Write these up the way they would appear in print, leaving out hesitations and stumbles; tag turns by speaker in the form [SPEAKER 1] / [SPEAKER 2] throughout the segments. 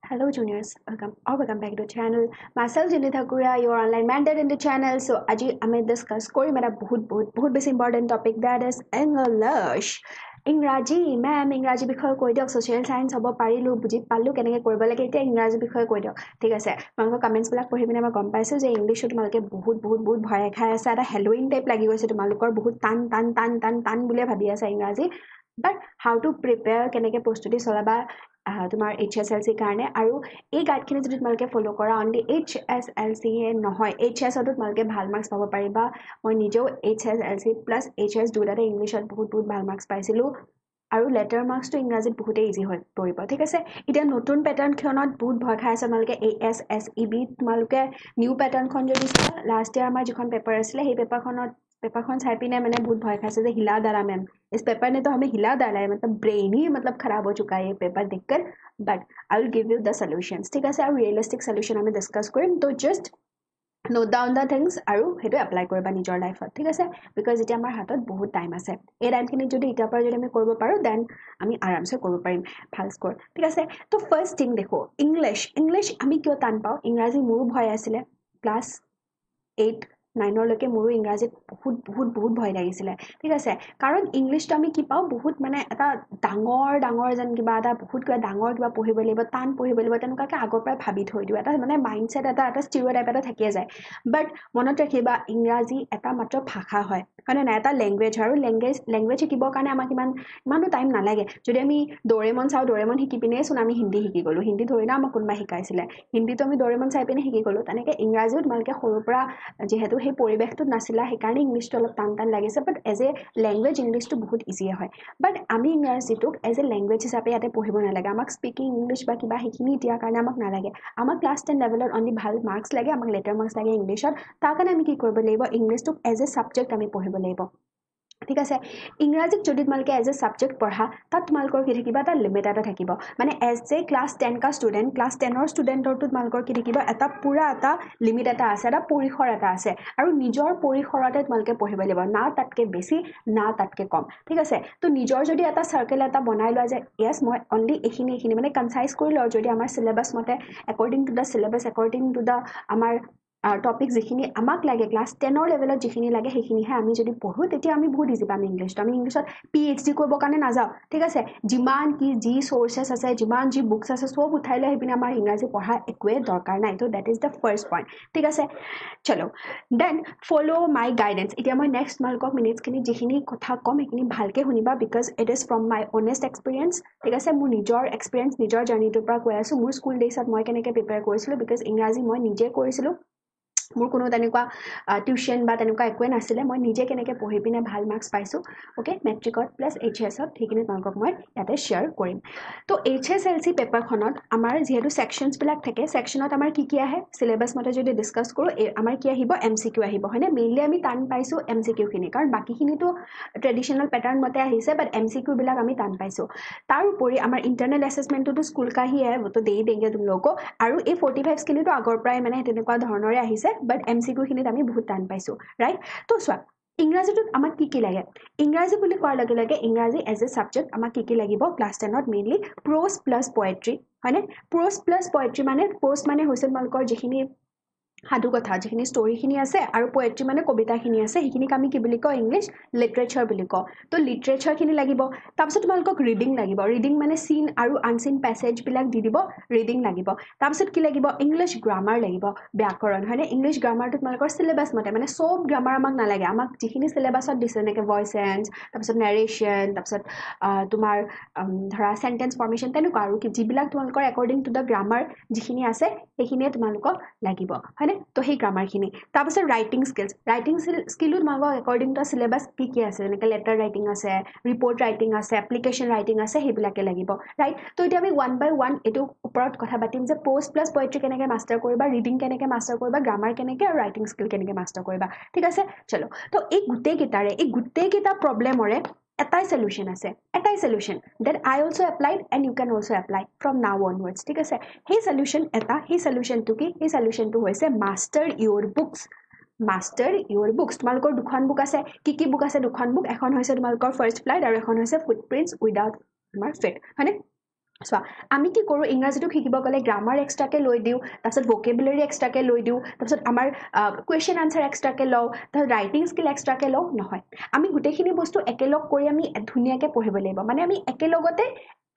[SPEAKER 1] Hello juniors, welcome back to the channel. Myself Jinni Thakura, your online mentor in the channel. So আজি আমি discuss কৰিম এটা বহুত বেছি important topic that is English. ইংৰাজী ma'am ইংৰাজী বিষয়ে কৈ দিয়ক social science হ'ব পাৰিলো বুজি পালো কেনেকৈ কৰিব লাগে এতিয়া ইংৰাজী বিষয়ে কৈ দিয়ক ঠিক আছে তোমালোকৰ কমেন্টছ বিলাক পঢ়ি পিনে মই গম পাইছো যে ইংলিশত তোমালোকে বহুত ভয় খাই আছে এটা হেলোইন টাইপ লাগি গৈছে তোমালোকৰ বহুত টান বুলিয়ে ভাবি আছে ইংৰাজী বাট হাউ টু প্ৰিপেয়াৰ কেনেকৈ প্ৰস্তুতি চলাবা তোমাৰ HSLC কাৰণে আৰু এই গাইডখিনি যদি তোমালোকে ফলো কৰা অনলি HSLC নহয় HS-তো তোমালোকে ভাল মাৰ্কছ পাব পাৰিবা মই নিজেও HSLC প্লাছ HS দুটাতে ইংলিছত বহুত ভাল মাৰ্কছ পাইছিলোঁ আৰু লেটাৰ মাৰ্কছটো ইংৰাজীত বহুতেই ইজি হৈ পৰিব ঠিক আছে এতিয়া নতুন পেটাৰ্ণখনত বহুত ভয় খাই আছে তোমালোকে ASSEB তোমালোকে নিউ পেটাৰ্ণখন যদি চোৱা লাষ্ট ইয়াৰ আমাৰ যিখন পেপাৰ আছিলে সেই पेपर चाय पीने मैंने बहुत भय खाई से हिला डाला मैम इस पेपर ने तो हमें हिला डाला है मतलब ब्रेन ही मतलब खराब हो चुका है ये पेपर देखकर but I will give you the solutions ठीक है और रियलिस्टिक सॉल्यूशन हमें डिस्कस करें तो just note down the things আৰু সেইটো এপ্লাই কৰিবা নিজৰ লাইফত ঠিক আছে বিকজ এতিয়া আমাৰ হাতত বহুত টাইম আছে এই টাইমখিনিত যদি এতিয়াৰ পৰা যদি আমি কৰিব পাৰোঁ দেন আমি আৰামছে কৰিব পাৰিম ভাল স্ক'ৰ ঠিক আছে তো ফাৰ্ষ্ট থিং দেখো ইংলিছ আমি কিয় টান পাওঁ ইংৰাজী মোৰো ভয় আছিলে ক্লাছ 8 9লৈকে মোৰো ইংৰাজীত বহুত ভয় লাগিছিলে ঠিক আছে কাৰণ ইংলিছটো আমি কি পাওঁ বহুত মানে এটা ডাঙৰ যেন কিবা এটা বহুত কিবা ডাঙৰ কিবা পঢ়িব লাগিব টান পঢ়িব লাগিব তেনেকুৱাকৈ আগৰ পৰাই ভাবি থৈ দিওঁ এটা মানে মাইণ্ডছেট এটা ষ্টিৰিঅ'টাইপ এটা থাকিয়ে যায় বাট মনত ৰাখিবা ইংৰাজী এটা মাত্ৰ ভাষা হয় হয়নে নাই এটা লেংগুৱেজ হয় আৰু লেংগুৱেজ শিকিবৰ কাৰণে আমাক ইমানো টাইম নালাগে যদি আমি ডৰেমন চাওঁ ডৰেমন শিকি পিনেচোন আমি হিন্দী শিকি গ'লোঁ হিন্দী ধৰি না আমাক কোনোবাই শিকাইছিলে হিন্দীটো আমি ডৰেমন চাই পিনে শিকি গ'লোঁ তেনেকৈ ইংৰাজীও তোমালোকে সৰুৰ পৰা যিহেতু সেই পৰিৱেশটোত নাছিলা সেইকাৰণে ইংলিছটো অলপ টান লাগিছে বাট এজ এ লেংগুৱেজ ইংলিছটো বহুত ইজিয়ে হয় বাট আমি ইংৰাজীটোক এজ এ লেংগুৱেজ হিচাপে ইয়াতে পঢ়িব নালাগে আমাক স্পিকিং ইংলিছ বা কিবা সেইখিনি দিয়াৰ কাৰণে আমাক নালাগে আমাক ক্লাছ 10 লেভেলত অনলি ভাল মাৰ্কছ লাগে আমাক লেটাৰ মাৰ্কছ লাগে ইংলিছত তাৰ কাৰণে আমি কি কৰিব লাগিব ইংলিছটোক এজ এ ছাবজেক্ট আমি পঢ়িব লাগিব ঠিক আছে ইংৰাজীক যদি তোমালোকে এজ এ ছাবজেক্ট পঢ়া তাত তোমালোকৰ কি থাকিব এটা লিমিট এটা থাকিব মানে এজ এ ক্লাছ 10 কা ষ্টুডেণ্ট ক্লাছ 10ৰ ষ্টুডেণ্টৰটো তোমালোকৰ কি থাকিব এটা পুৰা এটা লিমিট এটা আছে এটা পৰিসৰ এটা আছে আৰু নিজৰ পৰিসৰতে তোমালোকে পঢ়িব লাগিব না তাতকৈ বেছি না তাতকৈ কম ঠিক আছে তো নিজৰ যদি এটা চাৰ্কেল এটা বনাই লোৱা যে য়েছ মই অনলি এইখিনি মানে কনচাইজ কৰি লওঁ যদি আমাৰ চিলেবাছ মতে according to the syllabus according to the আমাৰ টপিক যিখিনি আমাক লাগে ক্লাছ 10ৰ লেভেলত যিখিনি লাগে সেইখিনিহে আমি যদি পঢ়োঁ তেতিয়া আমি বহুত ইজি পাম ইংলিছটো আমি ইংলিছত PhD কৰিবৰ কাৰণে নাযাওঁ ঠিক আছে যিমান কি যি চ'ৰ্চেছ আছে যিমান যি বুকছ আছে চব উঠাই লৈ সেইপিনে আমাৰ ইংৰাজী পঢ়া একোৱে দৰকাৰ নাই তো that is the first point ঠিক আছে চলো দেন ফ'ল' মাই গাইডেন্স এতিয়া মই নেক্সট তোমালোকক মিনিটছখিনি যিখিনি কথা ক'ম সেইখিনি ভালকৈ শুনিবা because it is from my honest experience ঠিক আছে মোৰ নিজৰ এক্সপিৰিয়েঞ্চ নিজৰ জাৰ্ণিটোৰ পৰা কৈ আছোঁ মোৰ স্কুল ডেইজত মই কেনেকৈ প্ৰিপেয়াৰ কৰিছিলোঁ বিকজ ইংৰাজী মই নিজে কৰিছিলোঁ মোৰ কোনো তেনেকুৱা টিউশ্যন বা তেনেকুৱা একোৱে নাছিলে মই নিজে কেনেকৈ পঢ়ি পিনে ভাল মাৰ্কছ পাইছোঁ অ'কে মেট্ৰিকত প্লাছ HSত সেইখিনি তোমালোকক মই ইয়াতে শ্বেয়াৰ কৰিম তো HSLC পেপাৰখনত আমাৰ যিহেতু ছেকশ্যনছবিলাক থাকে ছেকশ্যনত আমাৰ কি আহে চিলেবাছ মতে যদি ডিছকাছ কৰোঁ আমাৰ কি আহিব MCQ আহিব হয়নে মেইনলি আমি টান পাইছোঁ MCQখিনি কাৰণ বাকীখিনিতো ট্ৰেডিশ্যনেল পেটাৰ্ণ মতে আহিছে বাট MCQবিলাক আমি টান পাইছোঁ তাৰ উপৰি আমাৰ ইণ্টাৰনেল এছেছমেণ্টটোতো স্কুল কা হি है वो तो दे ही देंगे तुम लोगों को আৰু এই 45 খিনিতো আগৰ পৰাই মানে তেনেকুৱা ধৰণৰে আহিছে বাট MCQখিনিত আমি বহুত টান পাইছোঁ ৰাইট তো চোৱা ইংৰাজীটোত আমাক কি লাগে ইংৰাজী বুলি কোৱাৰ লগে লগে ইংৰাজী এজ এ ছাবজেক্ট আমাক কি লাগিব ক্লাছ 10ত মেইনলি প্ৰ'জ প্লাছ পয়েট্ৰি হয়নে প্ৰ'জ প্লাছ পয়েট্ৰি মানে প্ৰ'জ মানে হৈছে তোমালোকৰ যিখিনি সাধু কথা যিখিনি ষ্টৰিখিনি আছে আৰু পয়েট্ৰি মানে কবিতাখিনি আছে সেইখিনিক আমি কি বুলি কওঁ ইংলিছ লিটাৰেচাৰ বুলি কওঁ তো লিটাৰেচাৰখিনি লাগিব তাৰপিছত তোমালোকক ৰিডিং লাগিব ৰিডিং মানে চিন আৰু আনচিন পেছেজবিলাক দি দিব ৰিডিং লাগিব তাৰপিছত কি লাগিব ইংলিছ গ্ৰামাৰ লাগিব ব্যাকৰণ হয়নে ইংলিছ গ্ৰামাৰটো তোমালোকৰ চিলেবাছ মতে মানে চব গ্ৰামাৰ আমাক নালাগে আমাক যিখিনি চিলেবাছত দিছে এনেকৈ ভইচ এণ্ড তাৰপিছত নেৰেশ্যন তাৰপিছত তোমাৰ ধৰা চেণ্টেন্স ফৰ্মেশ্যন তেনেকুৱা আৰু যিবিলাক তোমালোকৰ একৰ্ডিং টু দ্য গ্ৰামাৰ যিখিনি আছে সেইখিনিয়ে তোমালোকক লাগিব হয়নে তো সেই গ্ৰামাৰখিনি তাৰপিছত ৰাইটিং স্কিলো তোমালোকক একৰ্ডিং টু চিলেবাছ কি আছে যেনেকৈ লেটাৰ ৰাইটিং আছে ৰিপৰ্ট ৰাইটিং আছে এপ্লিকেশ্যন ৰাইটিং আছে সেইবিলাকে লাগিব ৰাইট তো এতিয়া আমি ওৱান বাই ওৱান এইটো ওপৰত কথা পাতিম যে প্ৰ'জ প্লাছ পয়েট্ৰি কেনেকৈ মাষ্টাৰ কৰিবা ৰিডিং কেনেকৈ মাষ্টাৰ কৰিবা গ্ৰামাৰ কেনেকৈ আৰু ৰাইটিং স্কিল কেনেকৈ মাষ্টাৰ কৰিবা ঠিক আছে চলো তো এই গোটেইকেইটা প্ৰব্লেমৰে এটাই সলিউশন আছে এটাই solution that I also applied and you can also apply from now onwards ঠিক আছে সেই সলিউশন এটা সেই সলিউশনটো কি সেই সলিউশনটো হৈছে মাষ্টাৰ ইউৰ বুকছ তোমালোকৰ দুখন বুক আছে কি বুক আছে দুখন বুক এখন হৈছে তোমালোকৰ ফাৰ্ষ্ট ফ্লাইট আৰু এখন হৈছে ফুটপ্ৰিণ্টছ উইদাউট তোমাৰ ফিট হয়নে চোৱা আমি কি কৰোঁ ইংৰাজীটো শিকিব গ'লে গ্ৰামাৰ এক্সট্ৰাকে লৈ দিওঁ তাৰপিছত ভকেবুলাৰী এক্সট্ৰাকে লৈ দিওঁ তাৰপিছত আমাৰ কুৱেশ্যন আনচাৰ এক্সট্ৰাকে লওঁ তাৰপিছত ৰাইটিং স্কিল এক্সট্ৰাকে লওঁ নহয় আমি গোটেইখিনি বস্তু একেলগ কৰি আমি ধুনীয়াকৈ পঢ়িব লাগিব মানে আমি একেলগতে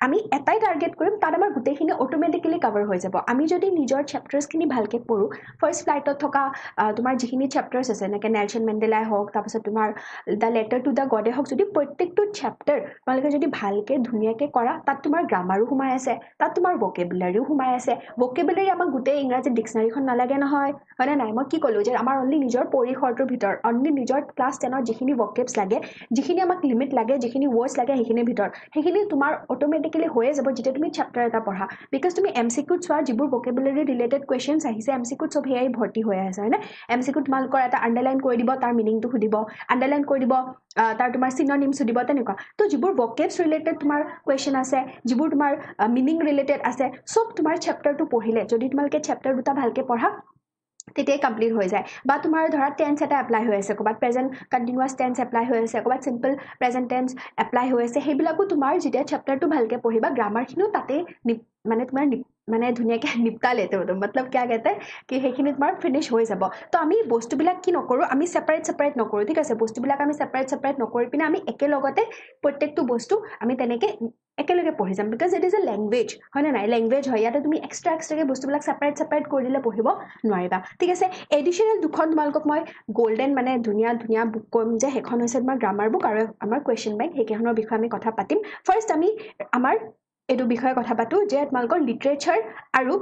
[SPEAKER 1] আমি এটাই টাৰ্গেট কৰিম তাত আমাৰ গোটেইখিনি অট'মেটিকেলি কভাৰ হৈ যাব আমি যদি নিজৰ চেপ্টাৰ্ছখিনি ভালকৈ পঢ়োঁ ফাৰ্ষ্ট ফ্লাইটত থকা তোমাৰ যিখিনি চেপ্টাৰ্ছ আছে এনেকৈ নেলছন মেণ্ডেলাই হওক তাৰপিছত তোমাৰ দ্য লেটাৰ টু দ্য গডে হওক যদি প্ৰত্যেকটো চেপ্টাৰ তোমালোকে যদি ভালকৈ ধুনীয়াকৈ কৰা তাত তোমাৰ গ্ৰামাৰো সোমাই আছে তাত তোমাৰ ভকেবুলাৰীও সোমাই আছে ভকেবুলাৰী আমাক গোটেই ইংৰাজী ডিক্সনাৰীখন নালাগে নহয় হয়নে নাই মই কি ক'লোঁ যে আমাৰ অনলি নিজৰ পৰিসৰটোৰ ভিতৰত অনলি নিজৰ ক্লাছ 10ত যিখিনি ভকেবছ লাগে যিখিনি আমাক লিমিট লাগে যিখিনি ৱৰ্ডছ লাগে সেইখিনিৰ ভিতৰত সেইখিনি তোমাৰ অট'মেটিকেলি হৈয়ে যাব যেতিয়া তুমি চেপ্টাৰ এটা পঢ়া বিকজ তুমি MCQত চোৱা যিবোৰ ভকেবুলাৰী ৰিলেটেড কুৱেশ্যনছ আহিছে MCQত চব সেয়াই ভৰ্তি হৈ আছে হয়নে MCQত তোমালোকৰ এটা আণ্ডাৰলাইন কৰি দিব তাৰ মিনিংটো সুধিব আণ্ডাৰলাইন কৰি দিব তাৰ তোমাৰ চিননিমছ সুধিব তেনেকুৱা তো যিবোৰ ভকেবছ ৰিলেটেড তোমাৰ কুৱেশ্যন আছে যিবোৰ তোমাৰ মিনিং ৰিলেটেড আছে চব তোমাৰ চেপ্টাৰটো পঢ়িলে যদি তোমালোকে চেপ্টাৰ দুটা ভালকৈ পঢ়া তেতিয়াই কমপ্লিট হৈ যায় বা তোমাৰ ধৰা টেন্স এটা এপ্লাই হৈ আছে ক'ৰবাত প্ৰেজেণ্ট কণ্টিনিউৱাছ টেন্স এপ্লাই হৈ আছে ক'ৰবাত চিম্পল প্ৰেজেণ্ট টেন্স এপ্লাই হৈ আছে সেইবিলাকো তোমাৰ যেতিয়া চেপ্টাৰটো ভালকৈ পঢ়িবা গ্ৰামাৰখিনিও তাতেই মানে তোমাৰ মানে ধুনীয়াকৈ নিপটালে তো মতলব কিয়া कहते কি সেইখিনি তোমাৰ ফিনিছ হৈ যাব তো আমি বস্তুবিলাক কি নকৰোঁ আমি ছেপাৰেট নকৰোঁ ঠিক আছে বস্তুবিলাক আমি ছেপাৰেট নকৰি পিনে আমি একেলগতে প্ৰত্যেকটো বস্তু আমি তেনেকৈ একেলগে পঢ়ি যাম because it is a language হয়নে নাই লেংগুৱেজ হয় ইয়াতে তুমি এক্সট্ৰাকৈ বস্তুবিলাক ছেপাৰেট কৰি দিলে পঢ়িব নোৱাৰিবা ঠিক আছে এডিশ্যনেল দুখন তোমালোকক মই গল্ডেন মানে ধুনীয়া ধুনীয়া বুক ক'ম যে সেইখন হৈছে তোমাৰ গ্ৰামাৰ বুক আৰু আমাৰ কুৱেশ্যন বেংক সেইকেইখনৰ বিষয়ে আমি কথা পাতিম ফাৰ্ষ্ট আমি আমাৰ এইটো বিষয়ে কথা পাতোঁ যে তোমালোকৰ লিটাৰেচাৰ আৰু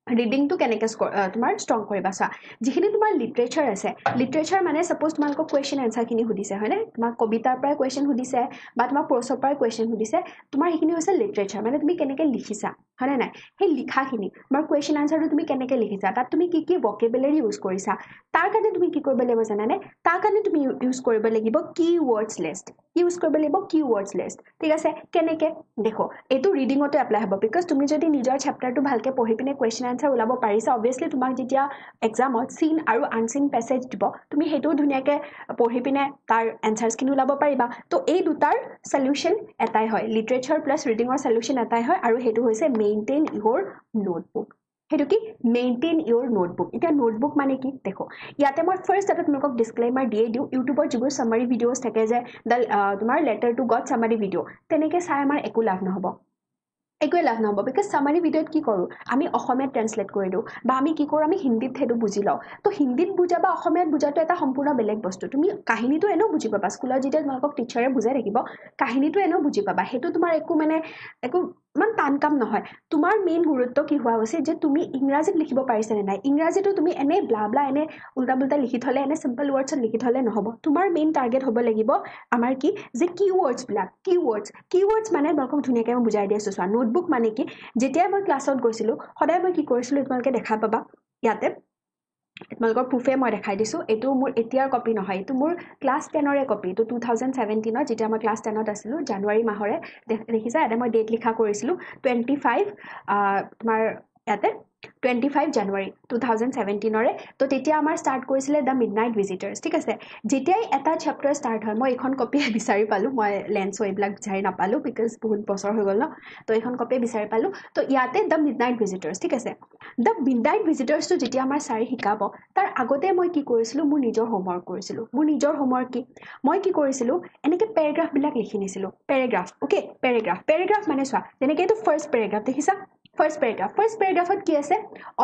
[SPEAKER 1] ৰিডিংটো কেনেকৈ তোমাৰ ষ্ট্ৰং কৰিবা চোৱা যিখিনি তোমাৰ লিটাৰেচাৰ আছে লিটাৰেচাৰ মানে ছাপ'জ তোমালোকক কুৱেশ্যন এনচাৰখিনি সুধিছে হয়নে তোমাৰ কবিতাৰ পৰাই কুৱেশ্যন সুধিছে বা তোমাৰ প্ৰ'ছৰ পৰাই কুৱেশ্যন সুধিছে তোমাৰ সেইখিনি হৈছে লিটাৰেচাৰ মানে তুমি কেনেকৈ লিখিছা হয়নে নাই সেই লিখাখিনি তোমাৰ কুৱেশ্যন আনচাৰটো তুমি কেনেকৈ লিখিছা তাত তুমি কি কি ভকেবুলাৰী ইউজ কৰিছা তাৰ কাৰণে তুমি কি কৰিব লাগিব জানানে তাৰ কাৰণে তুমি ইউজ কৰিব লাগিব কীৱৰ্ডছ লিষ্ট ইউজ কৰিব লাগিব কীৱৰ্ডছ লিষ্ট ঠিক আছে কেনেকৈ দেখো এইটো ৰিডিঙতো এপ্লাই হ'ব বিকজ তুমি যদি নিজৰ চেপ্টাৰটো ভালকৈ পঢ়ি পিনে কুৱেশ্যন আনচাৰ ওলাব পাৰিছা অবভিয়াছলি তোমাক যেতিয়া এক্সামত চিন আৰু আনচিন পেছেজ দিব তুমি সেইটোও ধুনীয়াকৈ পঢ়ি পিনে তাৰ এনচাৰ্ছখিনি ওলাব পাৰিবা তো এই দুটাৰ চলিউশ্যন এটাই হয় লিটাৰেচাৰ প্লাছ ৰিডিঙৰ চলিউশ্যন এটাই হয় আৰু সেইটো হৈছে মেইনটেইন ইয়'ৰ নোটবুক সেইটো কি মেইনটেইন ইয়'ৰ নোটবুক এতিয়া নোটবুক মানে কি দেখো ইয়াতে মই ফাৰ্ষ্ট এটা তোমালোকক ডিছক্লেইমাৰ দিয়ে দিওঁ ইউটিউবত যিবোৰ চামাৰী ভিডিঅ'জ থাকে যে তোমাৰ letter to god summary video' তেনেকৈ চাই আমাৰ একো লাভ নহ'ব একোৱে লাভ নহ'ব বিকজ চামাৰী ভিডিঅ'ত কি কৰোঁ আমি অসমীয়াত ট্ৰেন্সলেট কৰি দিওঁ বা আমি কি কৰোঁ আমি হিন্দীত সেইটো বুজি লওঁ তো হিন্দীত বুজা বা অসমীয়াত বুজাটো এটা সম্পূৰ্ণ বেলেগ বস্তু তুমি কাহিনীটো এনেও বুজি পাবা স্কুলত যেতিয়া তোমালোকক টিচাৰে বুজাই থাকিব কাহিনীটো এনেও বুজি পাবা সেইটো তোমাৰ একো মানে একো ইমান টান কাম নহয় তোমাৰ মেইন গুৰুত্ব কি হোৱা উচিত যে তুমি ইংৰাজীত লিখিব পাৰিছানে নাই ইংৰাজীটো তুমি এনেই ব্লা এনে উল্টা পুল্টা লিখি থ'লে এনে চিম্পল ৱৰ্ডছত লিখি থ'লে নহ'ব তোমাৰ মেইন টাৰ্গেট হ'ব লাগিব আমাৰ কি যে কীৱৰ্ডছবিলাক কীৱৰ্ডছ মানে তোমালোকক ধুনীয়াকৈ মই বুজাই দি আছোঁ চোৱা নোটবুক মানে কি যেতিয়াই মই ক্লাছত গৈছিলোঁ সদায় মই কি কৰিছিলোঁ তোমালোকে দেখা পাবা ইয়াতে তোমালোকৰ প্ৰুফে মই দেখাই দিছোঁ এইটো মোৰ এতিয়াৰ কপি নহয় এইটো মোৰ ক্লাছ 10ৰে কপি এইটো 2017ত যেতিয়া মই ক্লাছ 10ত আছিলোঁ জানুৱাৰী মাহৰে দেখিছা ইয়াতে মই ডেট লিখা কৰিছিলোঁ 25 তোমাৰ ইয়াতে 25 জানুৱাৰী 2017ৰে তো তেতিয়া আমাৰ ষ্টাৰ্ট কৰিছিলে দ্য মিডনাইট ভিজিটাৰ্ছ ঠিক আছে যেতিয়াই এটা চেপ্টাৰ ষ্টাৰ্ট হয় মই এইখন কপিয়ে বিচাৰি পালোঁ মই লেন্সো এইবিলাক বিচাৰি নাপালোঁ বিকজ বহুত বছৰ হৈ গ'ল ন তো এইখন কপিয়ে বিচাৰি পালোঁ তো ইয়াতে দ্য মিডনাইট ভিজিটাৰ্ছ ঠিক আছে দ্য মিডনাইট ভিজিটাৰ্ছটো যেতিয়া আমাৰ ছাৰে শিকাব তাৰ আগতে মই কি কৰিছিলোঁ মোৰ নিজৰ হোমৱৰ্ক কৰিছিলোঁ মোৰ নিজৰ হোমৱৰ্ক কি মই কি কৰিছিলোঁ এনেকৈ পেৰেগ্ৰাফবিলাক লিখি নিছিলোঁ পেৰেগ্ৰাফ অ'কে পেৰেগ্ৰাফ মানে চোৱা যেনেকৈ এইটো ফাৰ্ষ্ট পেৰেগ্ৰাফ দেখিছা ফাৰ্ষ্ট পেৰেগ্ৰাফত কি আছে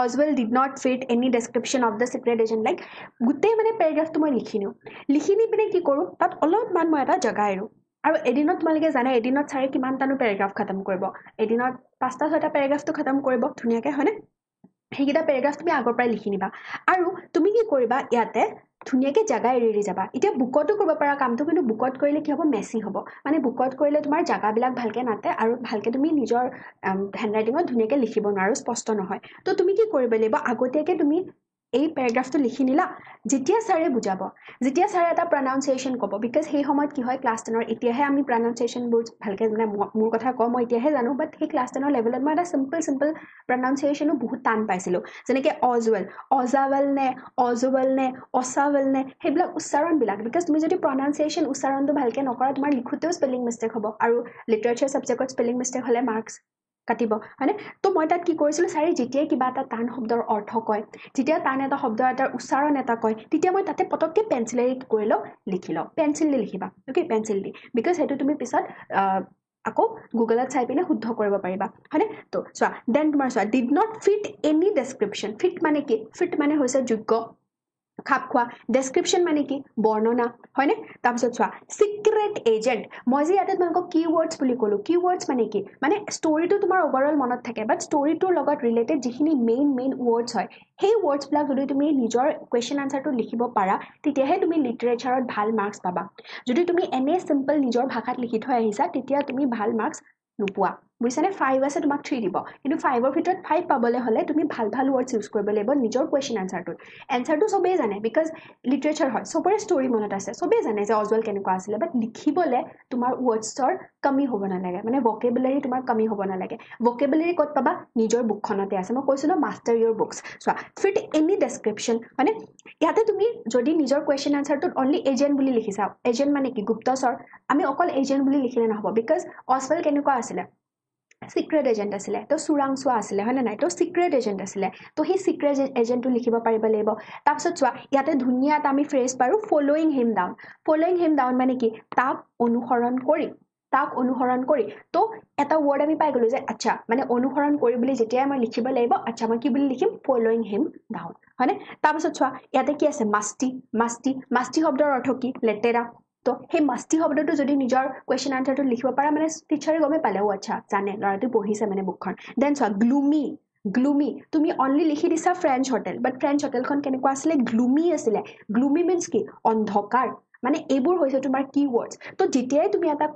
[SPEAKER 1] Ausable did not fit any description of the secret agent like গোটেই মানে পেৰেগ্ৰাফটো মই লিখি নি পিনে কি কৰোঁ তাত অলপমান মই এটা জগাই এৰোঁ আৰু এদিনত তোমালোকে জানে এদিনত ছাৰে কিমানটানো পেৰেগ্ৰাফ খতম কৰিব এদিনত 5-6টা পেৰেগ্ৰাফটো খতম কৰিব ধুনীয়াকৈ হয়নে সেইকেইটা পেৰেগ্ৰাফ তুমি আগৰ পৰাই লিখি নিবা আৰু তুমি কি কৰিবা ইয়াতে ধুনীয়াকৈ জাগা এৰি যাবা এতিয়া বুকতো কৰিব পৰা কামটো কিন্তু বুকত কৰিলে কি হ'ব মেছি হ'ব মানে বুকত কৰিলে তোমাৰ জাগাবিলাক ভালকৈ নাটে আৰু ভালকৈ তুমি নিজৰ হেণ্ডৰাইটিঙত ধুনীয়াকৈ লিখিব নোৱাৰো স্পষ্ট নহয় তো তুমি কি কৰিব লাগিব আগতীয়াকৈ তুমি এই পেৰেগ্ৰাফটো লিখি নিলা যেতিয়া ছাৰে বুজাব যেতিয়া ছাৰে এটা প্ৰনাউন্সিয়েশ্যন ক'ব বিকজ সেই সময়ত কি হয় ক্লাছ 10ৰ এতিয়াহে আমি প্ৰনাউন্সিয়েশ্যনবোৰ ভালকৈ মানে মোৰ কথা কওঁ মই এতিয়াহে জানো বাট সেই ক্লাছ 10ৰ লেভেলত মই এটা চিম্পল প্ৰনাউন্সিয়েশ্যনো বহুত টান পাইছিলোঁ যেনেকৈ অজাৱেল নে অচাৱেল নে সেইবিলাক উচ্চাৰণবিলাক বিকজ তুমি যদি প্ৰনাউন্সিয়েশ্যন উচ্চাৰণটো ভালকৈ নকৰা তোমাৰ লিখোঁতেও স্পেলিং মিষ্টেক হ'ব আৰু লিটাৰেচাৰ ছাবজেক্টত স্পেলিং মিষ্টেক হ'লে মাৰ্কছ কাটিব হয়নে তো মই তাত কি কৰিছিলো চাৰি যেতিয়া কিবা এটা টান শব্দৰ অৰ্থ কয় যেতিয়া টান এটা শব্দ এটাৰ উচ্চাৰণ এটা কয় তেতিয়া মই তাতে পটককে পেন্সিলেৰে কি কৰি লওঁ লিখি লওঁ পেন্সিল দি লিখিবা ওকে পেন্সিল দি বিকজ সেইটো তুমি পিছত আকৌ গুগলত চাই পিনে শুদ্ধ কৰিব পাৰিবা হয়নে তো চোৱা দেন তোমাৰ চোৱা did not fit any description fit মানে কি ফিট মানে হৈছে যোগ্য খাপ খোৱা ডেছক্ৰিপশ্যন মানে কি বৰ্ণনা হয়নে তাৰপিছত চোৱা সিক্ৰেট এজেণ্ট মই যে ইয়াতে তোমালোকক কিৱৰ্ডছ বুলি ক'লো কিৱৰ্ডছ মানে কি মানে ষ্টৰিটো তোমাৰ ওভাৰঅল মনত থাকে বাট ষ্টৰিটোৰ লগত ৰিলেটেড যিখিনি মেইন ৱৰ্ডছ হয় সেই ৱৰ্ডছবিলাক যদি তুমি নিজৰ কুৱেশ্যন আনচাৰটো লিখিব পাৰা তেতিয়াহে তুমি লিটাৰেচাৰত ভাল মাৰ্কছ পাবা যদি তুমি এনে চিম্পল নিজৰ ভাষাত লিখি থৈ আহিছা তেতিয়া তুমি ভাল মাৰ্কছ নোপোৱা বুজিছানে 5 আছে তোমাক 3 দিব কিন্তু 5ৰ ভিতৰত 5 পাবলৈ হলে তুমি ভাল ৱৰ্ডছ ইউজ কৰিব লাগিব নিজৰ কুৱেশ্যন আনচাৰটোত এনচাৰটো সবেই জানে বিকজ লিটাৰেচাৰ হয় সবৰে ষ্টৰি মনত আছে সবেই জানে যে অজল কেনেকুৱা আছিলে বাট লিখিবলৈ তোমাৰ ৱৰ্ডছৰ কমি হ'ব নালাগে মানে ভকেবুলাৰী তোমাৰ কমি হ'ব নালাগে ভকেবুলাৰী ক'ত পাবা নিজৰ বুকখনতে আছে মই কৈছো ন মাষ্টাৰ ইয়ৰ বুকছ চোৱা ফিট এনি ডেছক্ৰিপশ্যন মানে ইয়াতে তুমি যদি নিজৰ কুৱেশ্যন আনচাৰটোত অনলি এজেণ্ট বুলি লিখিছা এজেণ্ট মানে কি গুপ্তচৰ আমি অকল এজেণ্ট বুলি লিখিলে নহ'ব বিকজ অজল কেনেকুৱা আছিলে সিক্ৰেট এজেণ্ট আছিলে তো চোৰাংচোৱা আছিলে হয় নাই তো সিক্ৰেট এজেণ্ট আছিলে তো সেই সিক্ৰেট এজেণ্টটো লিখিব পাৰিব লাগিব তাৰপিছত চোৱা ইয়াতে ধুনীয়া এটা আমি ফ্ৰেজ পাৰো ফলোইং হিম ডাউন মানে কি তাক অনুসৰণ কৰি তো এটা ৱৰ্ড আমি পাই গলো যে আচ্ছা মানে অনুসৰণ কৰি বুলি যেতিয়া মই লিখিব লাগিব আচ্ছা মই কি বুলি লিখিম ফলোইং হিম ডাউন হয়নে তাৰপিছত চোৱা ইয়াতে কি আছে মাষ্টি শব্দৰ অৰ্থ কি লেতেৰা তো সেই মাষ্টি শব্দটো যদি নিজৰ কুৱেশ্যন আনচাৰটো লিখিব পাৰা মানে টিচাৰে গমে পালে ও আচ্ছা জানে ল'ৰাটো পঢ়িছে মানে বুকখন দেন চোৱা গ্লুমি তুমি অনলি লিখি দিছা ফ্ৰেঞ্চ হোটেল বাট ফ্ৰেঞ্চ হোটেলখন কেনেকুৱা আছিলে গ্লুমি আছিলে গ্লুমি মিন্স কি অন্ধকাৰ মানে এইবোৰ হৈছে তোমাৰ কিৱৰ্ডছ তো যেতিয়াই তুমি এটা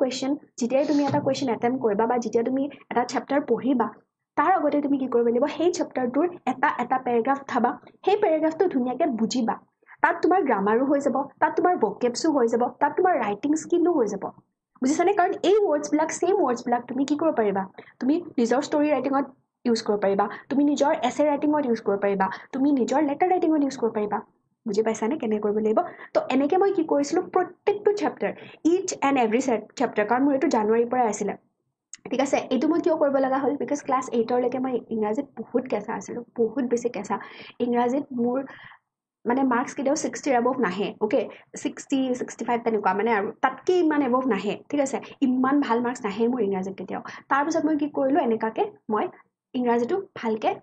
[SPEAKER 1] কুৱেশ্যন এটেম্প কৰিবা বা যেতিয়া তুমি এটা চেপ্টাৰ পঢ়িবা তাৰ আগতে তুমি কি কৰিব লাগিব সেই চেপ্টাৰটোৰ এটা পেৰাগ্ৰাফ থাবা সেই পেৰাগ্ৰাফটো ধুনীয়াকৈ বুজিবা তাত তোমাৰ গ্ৰামাৰো হৈ যাব তাত তোমাৰ ভকেবছো হৈ যাব তাত তোমাৰ ৰাইটিং স্কিলো হৈ যাব বুজিছানে কাৰণ এই ৱৰ্ডছবিলাক সেম ৱৰ্ডছবিলাক তুমি কি কৰিব পাৰিবা তুমি নিজৰ ষ্টৰি ৰাইটিঙত ইউজ কৰিব পাৰিবা তুমি নিজৰ এছে ৰাইটিঙত ইউজ কৰিব পাৰিবা তুমি নিজৰ লেটাৰ ৰাইটিঙত ইউজ কৰিব পাৰিবা বুজি পাইছানে কেনেকৈ কৰিব লাগিব তো এনেকৈ মই কি কৰিছিলোঁ প্ৰত্যেকটো chapter each and every chapter কাৰণ মোৰ এইটো জানুৱাৰীৰ পৰাই আছিলে ঠিক আছে এইটো মই কিয় কৰিব লগা হ'ল বিকজ ক্লাছ 8লৈকে মই ইংৰাজীত বহুত কেঁচা আছিলোঁ বহুত বেছি কেঁচা ইংৰাজীত মোৰ মানে মাৰ্কছ কেতিয়াও 60 এবভ নাহে ওকে 60-65 তেনেকুৱা মানে আৰু তাতকৈ ইমান এবভ নাহে ঠিক আছে ইমান ভাল মাৰ্কছ নাহে মোৰ ইংৰাজীত কেতিয়াও তাৰপিছত মই কি কৰিলোঁ এনেকুৱাকৈ মই ইংৰাজীটো ভালকৈ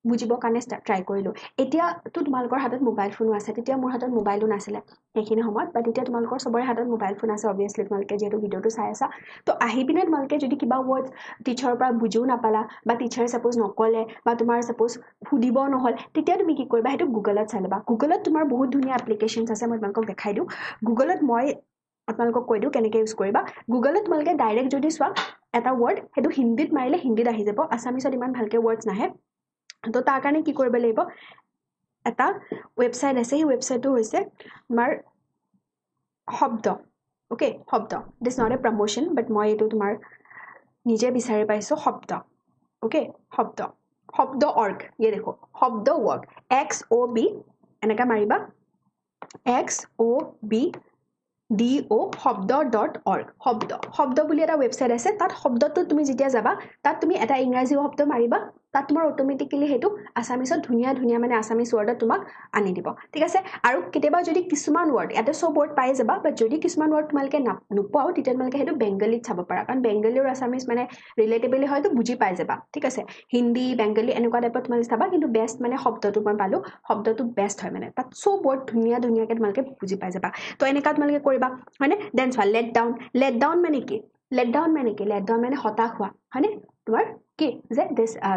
[SPEAKER 1] বুজিবৰ কাৰণে ট্ৰাই কৰিলোঁ এতিয়াতো তোমালোকৰ হাতত মোবাইল ফোনো আছে তেতিয়া মোৰ হাতত মোবাইলো নাছিলে সেইখিনি সময়ত বা তেতিয়া তোমালোকৰ চবৰে হাতত মোবাইল ফোন আছে অবভিয়াছলি তোমালোকে যিহেতু ভিডিঅ'টো চাই আছা তো আহি পিনে তোমালোকে যদি কিবা ৱৰ্ড টিচাৰৰ পৰা বুজিও নাপালা বা টিচাৰে ছাপ'জ নক'লে বা তোমাৰ ছাপ'জ সুধিব নহ'ল তেতিয়া তুমি কি কৰিবা সেইটো গুগলত চাই ল'বা গুগলত তোমাৰ বহুত ধুনীয়া এপ্লিকেশ্যনছ আছে মই তোমালোকক দেখাই দিওঁ গুগলত মই আপোনালোকক কৈ দিওঁ কেনেকৈ ইউজ কৰিবা গুগলত তোমালোকে ডাইৰেক্ট যদি চোৱা এটা ৱৰ্ড সেইটো হিন্দীত মাৰিলে হিন্দীত আহি যাব আছামিছত ইমান ভালকৈ ৱৰ্ডছ নাহে তো তাৰ কাৰণে কি কৰিব লাগিব এটা ৱেবছাইট আছে সেই ৱেবছাইটটো হৈছে তোমাৰ শব্দ ওকে শব্দ দিছ নট এ প্ৰমোশ্যন বাট মই এইটো তোমাৰ নিজে বিচাৰি পাইছোঁ শব্দ ওকে শব্দ অৰ্গ ইয়ে দেখো শব্দ ৱৰ্গ XOB এনেকৈ মাৰিবা XOBDO শব্দ.org শব্দ বুলি এটা ৱেবছাইট আছে তাত শব্দটো তুমি যেতিয়া যাবা তাত তুমি এটা ইংৰাজী শব্দ মাৰিবা তাত তোমাৰ অট'মেটিকেলি সেইটো আছামিছত ধুনীয়া মানে আছামিজ ৱৰ্ডত তোমাক আনি দিব ঠিক আছে আৰু কেতিয়াবা যদি কিছুমান ৱৰ্ড ইয়াতে চব ৱৰ্ড পাই যাবা বাট যদি কিছুমান ৱৰ্ড তোমালোকে নোপোৱাও তেতিয়া তোমালোকে সেইটো বেংগলীত চাব পাৰা কাৰণ বেংগলী আৰু আছামিজ মানে ৰিলেটেবলি হয়তো বুজি পাই যাবা ঠিক আছে হিন্দী বেংগলী এনেকুৱা টাইপত তোমালোকে চাবা কিন্তু বেষ্ট মানে শব্দটো মই পালোঁ শব্দটো বেষ্ট হয় মানে তাত চব ৱৰ্ড ধুনীয়াকৈ তোমালোকে বুজি পাই যাবা তো এনেকুৱা তোমালোকে কৰিবা হয়নে দেন চোৱা লেট ডাউন মানে কি লেট ডাউন মানে হতাশ হোৱা হয়নে তোমাৰ কি যে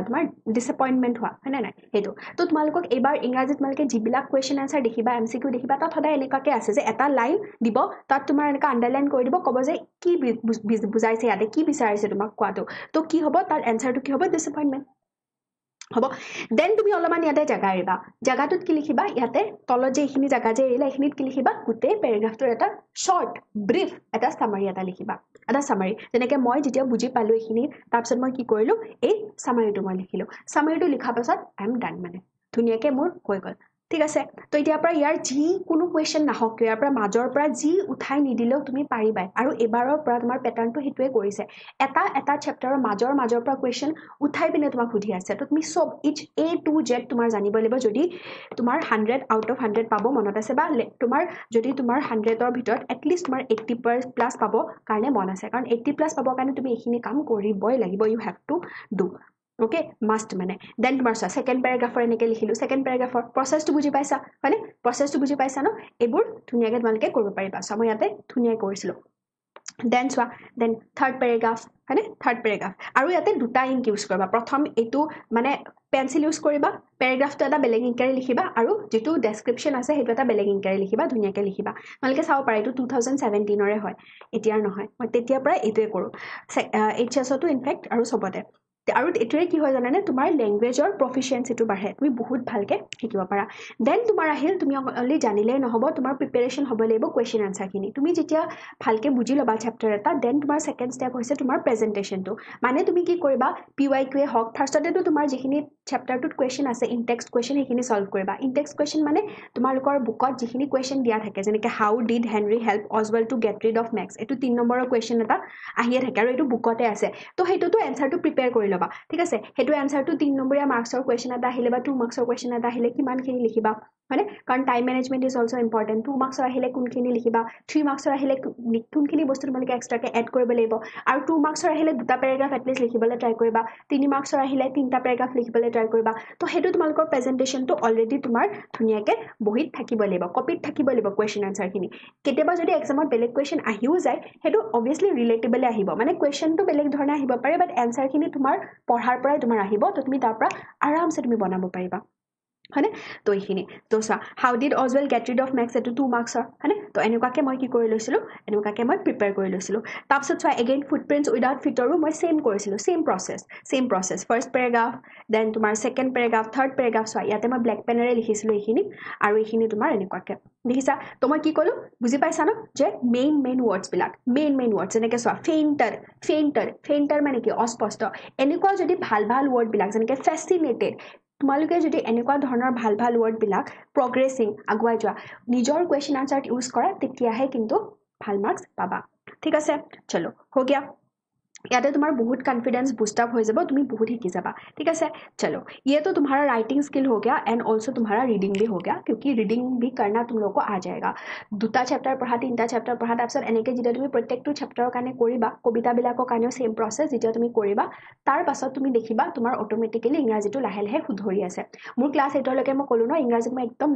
[SPEAKER 1] তোমাৰ ডিসএপইণ্টমেণ্ট হোৱা হয়নে নাই সেইটো তো তোমালোকক এইবাৰ ইংৰাজীত তোমালোকে যিবিলাক কুৱেশ্যন আনচাৰ দেখিবা MCQ দেখিবা তাত সদায় এনেকুৱাকৈ আছে যে এটা লাইন দিব তাত তোমাৰ এনেকুৱা আণ্ডাৰলাইন কৰি দিব ক'ব যে কি বুজাইছে ইয়াতে কি বিচাৰিছে তোমাক কোৱাটো তো কি হ'ব তাৰ এনচাৰটো কি হ'ব ডিসএপইণ্টমেণ্ট হ'ব দেন তুমি অলপমান ইয়াতে জেগা এৰিবা জেগাটোত কি লিখিবা ইয়াতে তলত যে এইখিনি জেগা যে এৰিলা এইখিনিত কি লিখিবা গোটেই পেৰাগ্ৰাফটোৰ এটা শ্বৰ্ট ব্ৰিফ এটা চামাৰী এটা লিখিবা এটা চামাৰী যেনেকৈ মই যেতিয়া বুজি পালোঁ এইখিনি তাৰপিছত মই কি কৰিলোঁ এই চামাৰীটো মই লিখিলোঁ চামাৰীটো লিখাৰ পাছত আই এম ডান মানে ধুনীয়াকৈ মোৰ হৈ গ'ল ঠিক আছে তো এতিয়াৰ পৰা ইয়াৰ যি কোনো কোৱেশ্চন নাহক ইয়াৰ পৰা মাজৰ পৰা যি উঠাই নিদিলেও তুমি পাৰিবাই আৰু এবাৰৰ পৰা তোমাৰ প্যাটাৰ্নটো হেতুৱে কৰিছে এটা চেপ্টাৰৰ মাজৰ পৰা কোৱেশ্চন উঠাই পিনে তোমাক সুধি আছে তো তুমি সব ইচ A to Z তোমাৰ জানিব লাগিব যদি তোমাৰ 100 আউট অফ 100 পাব মনত আছে বা তোমাৰ যদি তোমাৰ 100ৰ ভিতৰত এটলিষ্ট তোমাৰ 80 প্লাস পাব কাৰণে মন আছে কাৰণ 80 প্লাস পাব কাৰণে তুমি এইখিনি কাম কৰিবই লাগিব you have to do okay must মানে দেন তোমাৰ সেকেন্ড প্যাৰাগ্ৰাফৰ এনেকে লিখিলো সেকেন্ড প্যাৰাগ্ৰাফৰ প্ৰসেসটো বুজি পাইছা হয়নে প্ৰসেসটো বুজি পাইছা ন এবোৰ ধুনিয়াকে তোমালকে কৰিব পাৰিবা সো মই ইয়াতে ধুনিয়াকৈ কৰিছিলো দেন থাৰ্ড প্যাৰাগ্ৰাফ হয়নে থাৰ্ড প্যাৰাগ্ৰাফ আৰু ইয়াতে দুটা ইংক ইউজ কৰিবা প্ৰথম এটো মানে পেন্সিল ইউজ কৰিবা প্যাৰাগ্ৰাফটো এটা বেলেগ ইংকেৰে লিখিবা আৰু যেটো ডেসক্ৰিপচন আছে হেটো এটা বেলেগ ইংকেৰে লিখিবা ধুনিয়াকে লিখিবা তোমালকে চাও পাৰা এটো 2017 ৰে হয় এতিয়াৰ নহয় মই তেতিয়া পৰা এটোৱে কৰো এইচএছটো ইনফেক্ট আৰু সবতে আৰু এটোৰে কি হয় জানানে তোমাৰ ল্যাঙ্গুৱেজৰ প্ৰফিচিয়েন্সিটো বাঢ়ে তুমি বহুত ভালকে শিকিব পাৰা দেন তোমাৰ আহিল তুমি অনলি জানিলে নহব তোমাৰ প্ৰিপাৰেচন হ'ব লাগিব কোৱেশ্চন আনসাৰখিনি তুমি যেতিয়া ভালকে বুজি লবা চেপ্টাৰ এটা দেন তোমাৰ সেকেন্ড স্টেপ হৈছে তোমাৰ প্ৰেজেন্টেশনটো মানে তুমি কি কৰিবা পিওয়াইকিউ হক ফাৰ্ষ্টতেটো তোমাৰ যিখিনি চেপ্টাৰটোত কোৱেশ্চন আছে ইনটেক্সট কোৱেশ্চন সেইখিনি সলভ কৰিবা ইনটেক্সট কোৱেশ্চন মানে তোমালোকৰ বুকত যিখিনি কোৱেশ্চন দিয়া থাকে যেনেকৈ হাউ ডিড হেনৰি হেল্প অজৱেল্ড to get rid of Max এটো 3 নম্বৰৰ কোৱেশ্চন এটা আহিয়ে থাকে আৰু এটো বুকতে আছে তো হেতুটো এনসাৰটো প্ৰিপেয়াৰ কৰি লবা ঠিক আছে হেতু এনসাৰটো 3 নম্বৰীয়া মাৰ্কসৰ কোৱেশ্চন এটা আহিলে বা 2 মাৰ্কসৰ কোৱেশ্চন এটা আহিলে কিমানখিনি লিখিবা মানে কাৰণ time management is also important 2 মাৰ্কসৰ আহিলে কোনখিনি লিখিবা 3 মাৰ্কসৰ আহিলে কোনখিনি বস্তু তোমালকে এক্সট্ৰাকে এড কৰিব লাগিব আৰু 2 মাৰ্কসৰ আহিলে দুটা প্যাৰাগ্ৰাফ এটলিষ্ট লিখিবলৈ ট্ৰাই কৰিবা 3 মাৰ্কসৰ আহিলে তিনটা প্যাৰাগ্ৰাফ লিখিবলৈ ট্ৰাই কৰিবা তো হেতু তোমালকৰ প্ৰেজেন্টেশনটো অলৰেডি তোমাৰ ধুনিয়াকে বহিত থাকিব লাগিব কপিত থাকিব লাগিব কোৱেশ্চন আনসাৰখিনি কেতিয়াবা যদি এক্সামত বেলেগ কোৱেশ্চন আহিও যায় হেতু অবভিয়াসলি ৰিলেটেবল আহিব মানে কোৱেশ্চনটো বেলেগ ধৰণে আহিব পাৰে বাট আনসাৰখিনি তোমাৰ পঢ়াৰ পৰাই তোমাৰ আহিব তো তুমি তাৰ পৰা আৰামছে তুমি বনাব পাৰিবা হয়নে তো এইখিনি তো হাউ ডিড অজৱেল্ড গেট ৰিড অফ মেক্স এটো 2 মাৰ্কসৰ হয়নে তো এনেকুৱাকে মই কি কৰি লৈছিলো এনেকুৱাকে মই প্ৰিপেয়াৰ কৰি লৈছিলো তাৰপিছত চোৱা এগেইন ফুটপ্ৰিন্টছ উইদাউট ফিটৰো মই সেম কৰিছিলো সেম প্ৰসেস ফাৰ্স্ট প্যাৰাগ্ৰাফ দেন তোমাৰ সেকেন্ড প্যাৰাগ্ৰাফ থাৰ্ড প্যাৰাগ্ৰাফ চোৱা ইয়াতে মই ব্ল্যাক পেনেৰে লিখিছিলো এইখিনি আৰু এইখিনি তোমাৰ এনেকুৱাকে দেখিছা তো মই কি কলো বুজি পাইছা ন যে মেইন ওয়াৰ্ডছ বিলাক মেইন ওয়াৰ্ডছ যেনেকৈ চোৱা ফেইণ্টাৰ মানে কি অস্পষ্ট এনেকুৱা যদি ভাল ওয়াৰ্ড বিলাক যেনেকৈ ফ্যাসিনেটেড তোমালোকে যদি এনেকুৱা ধৰণৰ ভাল ওয়াৰ্ড বিলাক প্ৰগ্ৰেছিং আগুৱাই যোৱা নিজৰ কোৱেশ্চন আনসাৰ ইউজ কৰা তেতিয়াহে কিন্তু ভাল মাৰ্কস পাবা ঠিক আছে চলো हो गया याते तुम्हारा बहुत कॉन्फिडेंस बूस्ट अप हो जाबो तुम बहुत हिकी जाबा ठीक है चलो ये तो तुम्हारा राइटिंग स्किल हो गया एंड ऑल्सो तुम्हारा रीडिंग भी हो गया क्योंकि रीडिंग भी करना तुम लोग को आ जाएगा दुटा चैप्टर पढ़ा तीनटा चैप्टर पढ़ा তাৰপিছত এনেকে যেতিয়া তুমি প্ৰত্যেকটো চেপ্টাৰৰ কাৰণে কৰিবা কবিতাবিলাকৰ কাৰণেও সেম প্ৰসেস যেতিয়া তুমি কৰিবা তাৰ পাছত তুমি দেখিবা তোমাৰ অটোমেটিক্যালি ইংৰাজীটো লাহে লাহে সুধৰি আছে মোৰ ক্লাস 8 লৈকে মই কলো ন ইংৰাজীত মই একদম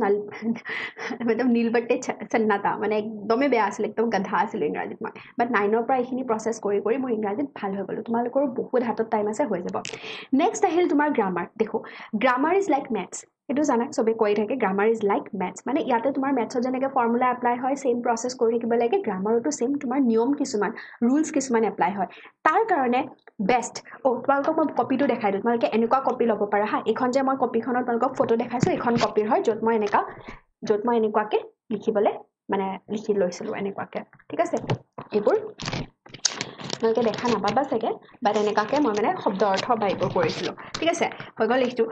[SPEAKER 1] मतलब নীলবটে সন্নাটা মানে একদমে বেয়া আছিল একদম গধা আছিল ইংৰাজীত মই বাট 9 ৰ পৰা এইখিনি প্ৰসেস কৰি মই ইংৰাজীত ভাল হৈ গলো তোমালোকৰ বহুত হাতত টাইম আছে হৈ যাব নেক্সট আহিল তোমাৰ গ্ৰামাৰ দেখো গ্ৰামাৰ ইজ লাইক ম্যাথছ এটো জানা সবে কৈ থাকে গ্ৰামাৰ ইজ লাইক ম্যাথছ মানে ইয়াতে তোমাৰ ম্যাথছৰ যেনেকৈ ফৰ্মুলা এপ্লাই হয় সেম প্ৰসেস কৰি থাকিব লাগে গ্ৰামাৰটো সেম তোমাৰ নিয়ম কিছুমান ৰুলছ কিছুমান এপ্লাই হয় তাৰ কাৰণে বেষ্ট তোমালোকক মই কপিটো দেখাই দিওঁ তোমালোকে এনেকুৱা কপি ল'ব পাৰা হা এখন যে মই কপিখনত তোমালোকক ফটো দেখাইছো এখন কপিৰ হয় য'ত মই এনেকুৱাকে লিখিবলৈ মানে লিখি লৈছিলো এনেকুৱাকে ঠিক আছে এইবোৰ তোমালোকে দেখা নাপাবা চাগে বাট এনেকুৱাকে মই মানে শব্দ অৰ্থ বাইবোৰ কৰিছিলো ঠিক আছে হৈ গ'ল এইটো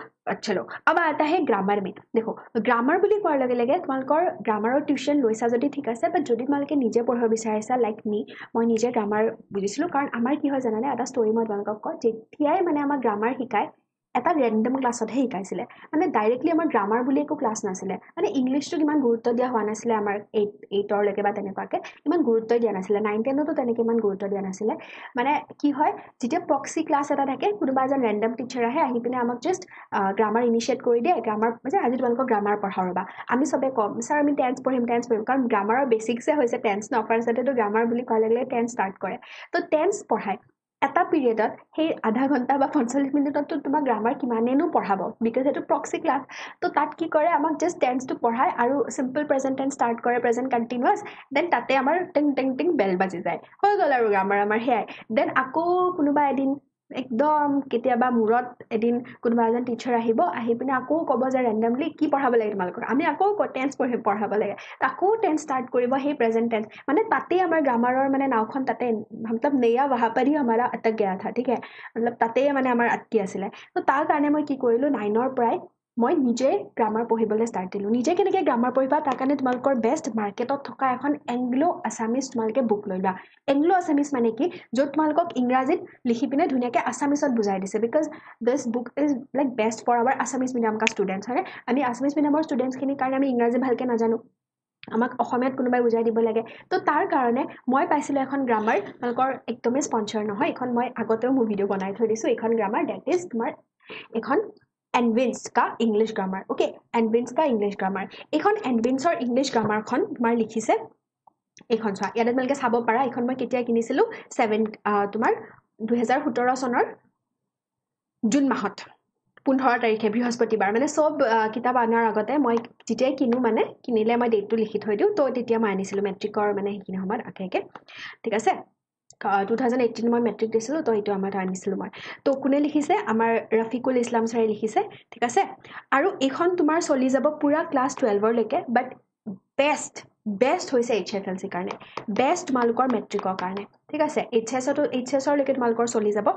[SPEAKER 1] চলো अब आता है ग्रामर में देखो ग्रामर বুলি কোৱাৰ লগে লগে তোমালোকৰ গ্ৰামাৰৰ টিউশন লৈছা যদি ঠিক আছে বাট যদি তোমালোকে নিজে পঢ়িব বিচাৰিছা লাইক মি মই নিজে গ্ৰামাৰ বুজিছিলো কাৰণ আমাৰ কি হয় জানানে এটা ষ্টৰী মই তোমালোকক কওঁ যেতিয়াই মানে আমাৰ গ্ৰামাৰ শিকায় এটা ৰেন্ডম ক্লাছতহে শিকাইছিলে মানে ডাইৰেক্টলি আমাৰ গ্ৰামাৰ বুলি একো ক্লাছ নাছিলে মানে ইংলিশটো কিমান গুৰুত্ব দিয়া হোৱা নাছিলে আমাৰ 8 লৈকে বা তেনেকুৱাকে ইমান গুৰুত্ব দিয়া নাছিলে 9 10 তো তেনেকে ইমান গুৰুত্ব দিয়া নাছিলে মানে কি হয় যেতিয়া প্ৰক্সি ক্লাছ এটা থাকে কোনোবা এজন ৰেন্ডম টিচাৰ আহে আহি পিনে আমাক জাস্ট গ্ৰামাৰ ইনিশিয়েট কৰি দিয়ে গ্ৰামাৰ মানে আজি তোমালোকক গ্ৰামাৰ পঢ়াও ৰবা আমি সবে কম স্যাৰ আমি টেন্স পঢ়িম কাৰণ গ্ৰামাৰৰ বেসিক্সে হৈছে টেন্স ন ফাৰ্ষ্টতেটো গ্ৰামাৰ বুলি কোৱাৰ লগে লগে টেন্স ষ্টাৰ্ট কৰে তো টেন্স পঢ়ায় এটা পিৰিয়ডত সেই আধা ঘন্টা বা 45 মিনিটত তোমাক গ্ৰামাৰ কিমানেনো পঢ়াব বিকজ এটো প্ৰক্সি ক্লাছ তো তাত কি কৰে আমাক জাস্ট টেন্সটো পঢ়ায় আৰু সিম্পল প্ৰেজেন্ট টেন্স ষ্টাৰ্ট কৰে প্ৰেজেন্ট কন্টিনিউয়াস দেন তাতে আমাৰ টিং টিং টিং বেল বাজি যায় হৈ গ'ল আৰু গ্ৰামাৰ আমাৰ হেয়াই দেন আকৌ কোনোবা এদিন একদম কেতিয়াবা মূৰত এদিন কোনোবা এজন টিচাৰ আহিব আহি পিনে আকৌ ক'ব যে ৰেন্ডমলি কি পঢ়াব লাগে তোমালোকক আমি আকৌ টেন্স পঢ়াব লাগে আকৌ টেন্স ষ্টাৰ্ট কৰিব সেই প্ৰেজেন্ট টেন্স মানে তাতে আমাৰ গ্ৰামাৰৰ মানে নাওখন তাতে मतलब नया वहां पर ही हमारा अटक गया था ठीक है मतलब ताते মানে আমাৰ আটকি আছিলে তো তাৰ কাৰণে মই কি কৰিলো 9 ৰ পৰাই মই নিজে গ্ৰামাৰ পঢ়িবলৈ ষ্টাৰ্ট দিলোঁ নিজে কেনেকৈ গ্ৰামাৰ পঢ়িবা তাৰ কাৰণে তোমালোকৰ বেষ্ট মাৰ্কেটত থকা এখন এংগ্লো আছামিজ তোমালোকে বুক লৈ লোৱা এংগ্লো আছামিজ মানে কি য'ত তোমালোকক ইংৰাজীত লিখি পিনে ধুনীয়াকৈ আছামিজত বুজাই দিছে because this book is like best for our Assamese medium কা ষ্টুডেণ্টছ হয়নে আমি আছামিজ মিডিয়ামৰ ষ্টুডেণ্টছখিনিৰ কাৰণে আমি ইংৰাজী ভালকৈ নাজানো আমাক অসমীয়াত কোনোবাই বুজাই দিব লাগে তো তাৰ কাৰণে মই পাইছিলোঁ এখন গ্ৰামাৰ তোমালোকৰ একদমেই স্পনচাৰ নহয় এখন মই আগতেও মোৰ ভিডিঅ' বনাই থৈ দিছোঁ এইখন গ্ৰামাৰ ডেট ইজ তোমাৰ এখন এনভিন্স কা ইংলিছ গ্ৰামাৰ ওকে এনভিন্স কা ইংলিছ গ্ৰামাৰ এইখন এনভিন্সৰ ইংলিছ গ্ৰামাৰখন তোমাৰ লিখিছে এইখন চোৱা ইয়াতে তোমালোকে চাব পাৰা এইখন মই কেতিয়া কিনিছিলোঁ তোমাৰ 2017 চনৰ জুন মাহত 15 তাৰিখে বৃহস্পতিবাৰ মানে সব কিতাপ আনাৰ আগতে মই যেতিয়াই কিনো মানে কিনিলে মই ডেটটো লিখি থৈ দিওঁ তো তেতিয়া মই আনিছিলোঁ মেট্ৰিকৰ মানে সেইখিনি সময়ত আগে ঠিক আছে 2018 মই মেট্ৰিক দিছিলোঁ তো এইটো আমাৰ আনিছিলোঁ মই তো কোনে লিখিছে আমাৰ ৰফিকুল ইছলাম ছাৰে লিখিছে ঠিক আছে আৰু এইখন তোমাৰ চলি যাব পুৰা ক্লাছ 12 লৈকে বাট বেষ্ট হৈছে HSLC কাৰণে বেষ্ট তোমালোকৰ মেট্ৰিকৰ কাৰণে ঠিক আছে HSৰ লৈকে তোমালোকৰ চলি যাব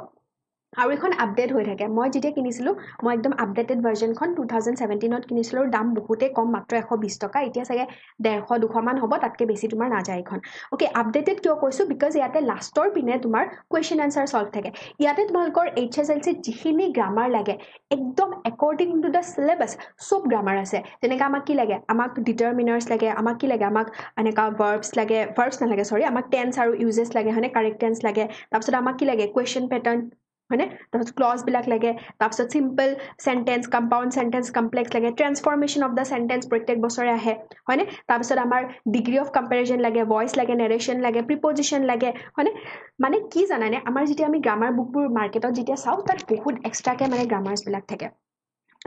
[SPEAKER 1] আৰু এখন আপডেট হৈ থাকে মই যেতিয়া কিনিছিলোঁ মই একদম আপডেটেড ভাৰ্জনখন 2017ত কিনিছিলোঁ দাম বহুতে কম মাত্ৰ 120 টকা এতিয়া চাগে 150 200 মান হ'ব তাতকৈ বেছি তোমাৰ নাযায় এখন ওকে আপডেটেড কিয় কৈছোঁ বিকজ ইয়াতে লাষ্টৰ পিনে তোমাৰ কুৱেশ্যন আনচাৰ সলভ থাকে ইয়াতে তোমালোকৰ HSLC যিখিনি গ্ৰামাৰ লাগে একদম একৰ্ডিং টু দ্য চিলেবাছ সব গ্ৰামাৰ আছে যেনেকৈ আমাক কি লাগে আমাক ডিটাৰমিনাৰ্ছ লাগে আমাক কি লাগে আমাক এনেকুৱা ভাৰ্বছ নালাগে সৰি আমাক টেন্স আৰু ইউজেছ লাগে হয়নে কাৰেক্ট টেন্স লাগে তাৰপিছত আমাক কি লাগে কুৱেশ্যন পেটাৰ্ণ হয়নে তাৰপিছত ক্লজবিলাক লাগে তাৰপিছত simple sentence compound sentence complex লাগে ট্ৰেন্সফৰ্মেশ্যন অফ দ্য চেণ্টেন্স প্ৰত্যেক বছৰে আহে হয়নে তাৰপিছত আমাৰ ডিগ্ৰী অফ কম্পেৰিজন লাগে ভইচ লাগে নেৰেশ্যন লাগে প্ৰিপজিশ্যন লাগে হয়নে মানে কি জানানে আমাৰ যেতিয়া আমি গ্ৰামাৰ বুকবোৰ মাৰ্কেটত যেতিয়া চাওঁ তাত বহুত এক্সট্ৰাকৈ মানে গ্ৰামাৰ্ছবিলাক থাকে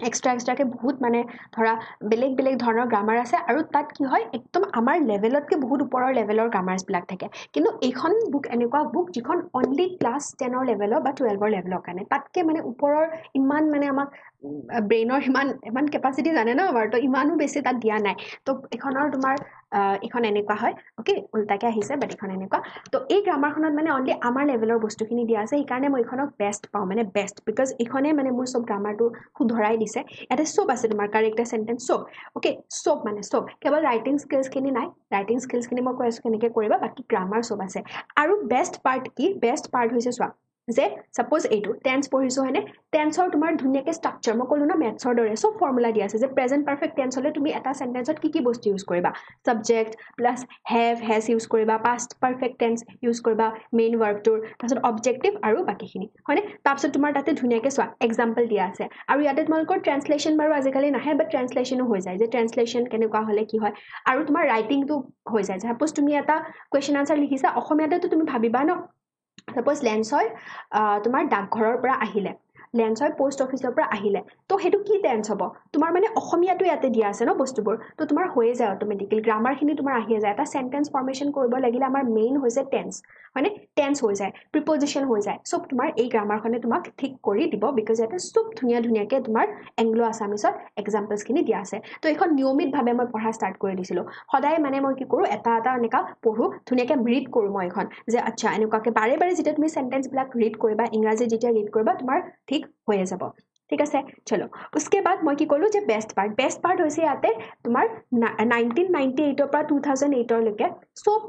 [SPEAKER 1] এক্সট্ৰাকৈ বহুত মানে ধৰা বেলেগ ধৰণৰ গ্ৰামাৰ আছে আৰু তাত কি হয় একদম আমাৰ লেভেলতকৈ বহুত ওপৰৰ লেভেলৰ গ্ৰামাৰ্ছবিলাক থাকে কিন্তু এইখন বুক এনেকুৱা বুক যিখন অনলি ক্লাছ 10 লেভেলৰ বা 12 লেভেলৰ কাৰণে তাতকৈ মানে ওপৰৰ ইমান মানে আমাক ব্ৰেইনৰ ইমান কেপাচিটি জানে ন আমাৰ তো ইমানো বেছি তাত দিয়া নাই তো এইখনৰ তোমাৰ এইখন এনেকুৱা হয় ওকে উল্টাকৈ আহিছে বাট এইখন এনেকুৱা তো এই গ্ৰামাৰখনত মানে অনলি আমাৰ লেভেলৰ বস্তুখিনি দিয়া আছে সেইকাৰণে মই এইখনক বেষ্ট পাওঁ মানে বেষ্ট বিকজ এইখনে মানে মোৰ চব গ্ৰামাৰটো শুধৰাই দিছে ইয়াতে চব আছে তোমাৰ কাৰেক্টাৰ চেণ্টেন্স চব ওকে চব কেৱল ৰাইটিং স্কিলছখিনি নাই ৰাইটিং স্কিলছখিনি মই কৈ আছোঁ কেনেকৈ কৰিবা বাকী গ্ৰামাৰ চব আছে আৰু বেষ্ট পাৰ্ট কি বেষ্ট পাৰ্ট হৈছে চোৱা যে সাপোজ এইটো টেন্স পঢ়িছোঁ হয়নে টেন্সৰ তোমাৰ ধুনীয়াকৈ ষ্ট্ৰাকচাৰ মই ক'লোঁ ন মেথছৰ দৰে চব ফৰ্মুলা দিয়া আছে যে প্ৰেজেণ্ট পাৰফেক্ট টেন্স হ'লে তুমি এটা চেণ্টেন্সত কি বস্তু ইউজ কৰিবা ছাবজেক্ট প্লাছ হেজ ইউজ কৰিবা পাষ্ট পাৰফেক্ট টেন্স ইউজ কৰিবা মেইন ভাৰ্বটোৰ তাৰপিছত অবজেক্টিভ আৰু বাকীখিনি হয়নে তাৰপিছত তোমাৰ তাতে ধুনীয়াকৈ চোৱা এক্সাম্পল দিয়া আছে আৰু ইয়াতে তোমালোকৰ ট্ৰেন্সলেশ্যন বাৰু আজিকালি নাহে বাট ট্ৰেন্সলেশ্যনো হৈ যায় যে ট্ৰেন্সলেশ্যন কেনেকুৱা হ'লে কি হয় আৰু তোমাৰ ৰাইটিংটো হৈ যায় ছাপোজ তুমি এটা কুৱেশ্যন আনচাৰ লিখিছা অসমীয়াতেতো তুমি ভাবিবা ন সাপোজ লেন্সৰ তোমাৰ ডাকঘৰৰ পৰা আহিলে লেন্সৰ পোষ্ট অফিচৰ পৰা আহিলে তো সেইটো কি টেন্স হ'ব তোমাৰ মানে অসমীয়াটো ইয়াতে দিয়া আছে ন বস্তুবোৰ তো তোমাৰ হৈয়ে যায় অট'মেটিকেলি গ্ৰামাৰখিনি তোমাৰ আহিয়ে যায় এটা চেণ্টেন্স ফৰ্মেশ্যন কৰিব লাগিলে আমাৰ মেইন হৈছে টেন্স হয়নে টেন্স হৈ যায় প্ৰিপজিশ্যন হৈ যায় চব তোমাৰ এই গ্ৰামাৰখনে তোমাক ঠিক কৰি দিব বিকজ ইয়াতে চব ধুনীয়াকৈ তোমাৰ এংগ্লো আছামিছত এক্সাম্পলছখিনি দিয়া আছে তো এইখন নিয়মিতভাৱে মই পঢ়া ষ্টাৰ্ট কৰি দিছিলোঁ সদায় মানে মই কি কৰোঁ এটা এনেকুৱা পঢ়োঁ ধুনীয়াকৈ ৰিড কৰোঁ মই এইখন যে আচ্ছা এনেকুৱাকৈ বাৰে যেতিয়া তুমি চেণ্টেন্সবিলাক ৰিড কৰিবা ইংৰাজী যেতিয়া ৰিড কৰিবা তোমাৰ ঠিক হৈয়ে যাব ঠিক আছে চলো उसके बाद মই কি ক'লোঁ যে বেষ্ট পাৰ্ট হৈছে ইয়াতে তোমাৰ 1998 পৰা 2008 লৈকে চব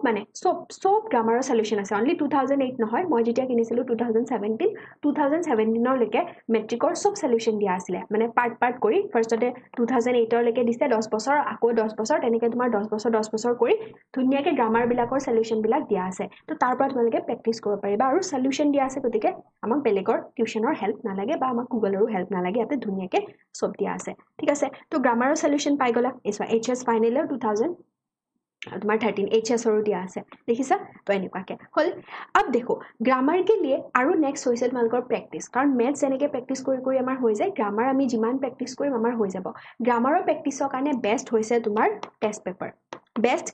[SPEAKER 1] গ্ৰামাৰৰ সলিউশ্যন আছে অনলি 2008 নহয় মই যেতিয়া কিনিছিলোঁ 2017 লৈকে মেট্ৰিকৰ চব সলিউশ্যন দিয়া আছিলে মানে পাৰ্ট কৰি ফাৰ্ষ্টতে 2008 লৈকে দিছে 10 বছৰ আকৌ 10 বছৰ তেনেকৈ তোমাৰ 10 বছৰ কৰি ধুনীয়াকৈ গ্ৰামাৰবিলাকৰ সলিউশ্যনবিলাক দিয়া আছে তো তাৰ পৰা তোমালোকে প্ৰেক্টিছ কৰিব পাৰিবা আৰু সলিউশ্যন দিয়া আছে গতিকে আমাক বেলেগৰ টিউশ্যনৰ হেল্প নালাগে বা আমাক গুগলৰো হেল্প নালাগে ইয়াতে ধুনীয়াকৈ চব দিয়া আছে ঠিক আছে তো গ্ৰামাৰৰ সলিউশ্যন পাই গ'লা এইচোৱা HS ফাইনেলৰ 2013 HSৰো দিয়া আছে দেখিছা তো এনেকুৱাকৈ হ'ল अब देखो গ্ৰামাৰ के लिए আৰু নেক্সট হৈছে তোমালোকৰ প্ৰেক্টিছ কাৰণ মেথছ যেনেকৈ প্ৰেক্টিছ কৰি আমাৰ হৈ যায় গ্ৰামাৰ আমি যিমান প্ৰেক্টিছ কৰিম আমাৰ হৈ যাব গ্ৰামাৰৰ প্ৰেক্টিছৰ কাৰণে বেষ্ট হৈছে তোমাৰ টেষ্ট পেপাৰ বেষ্ট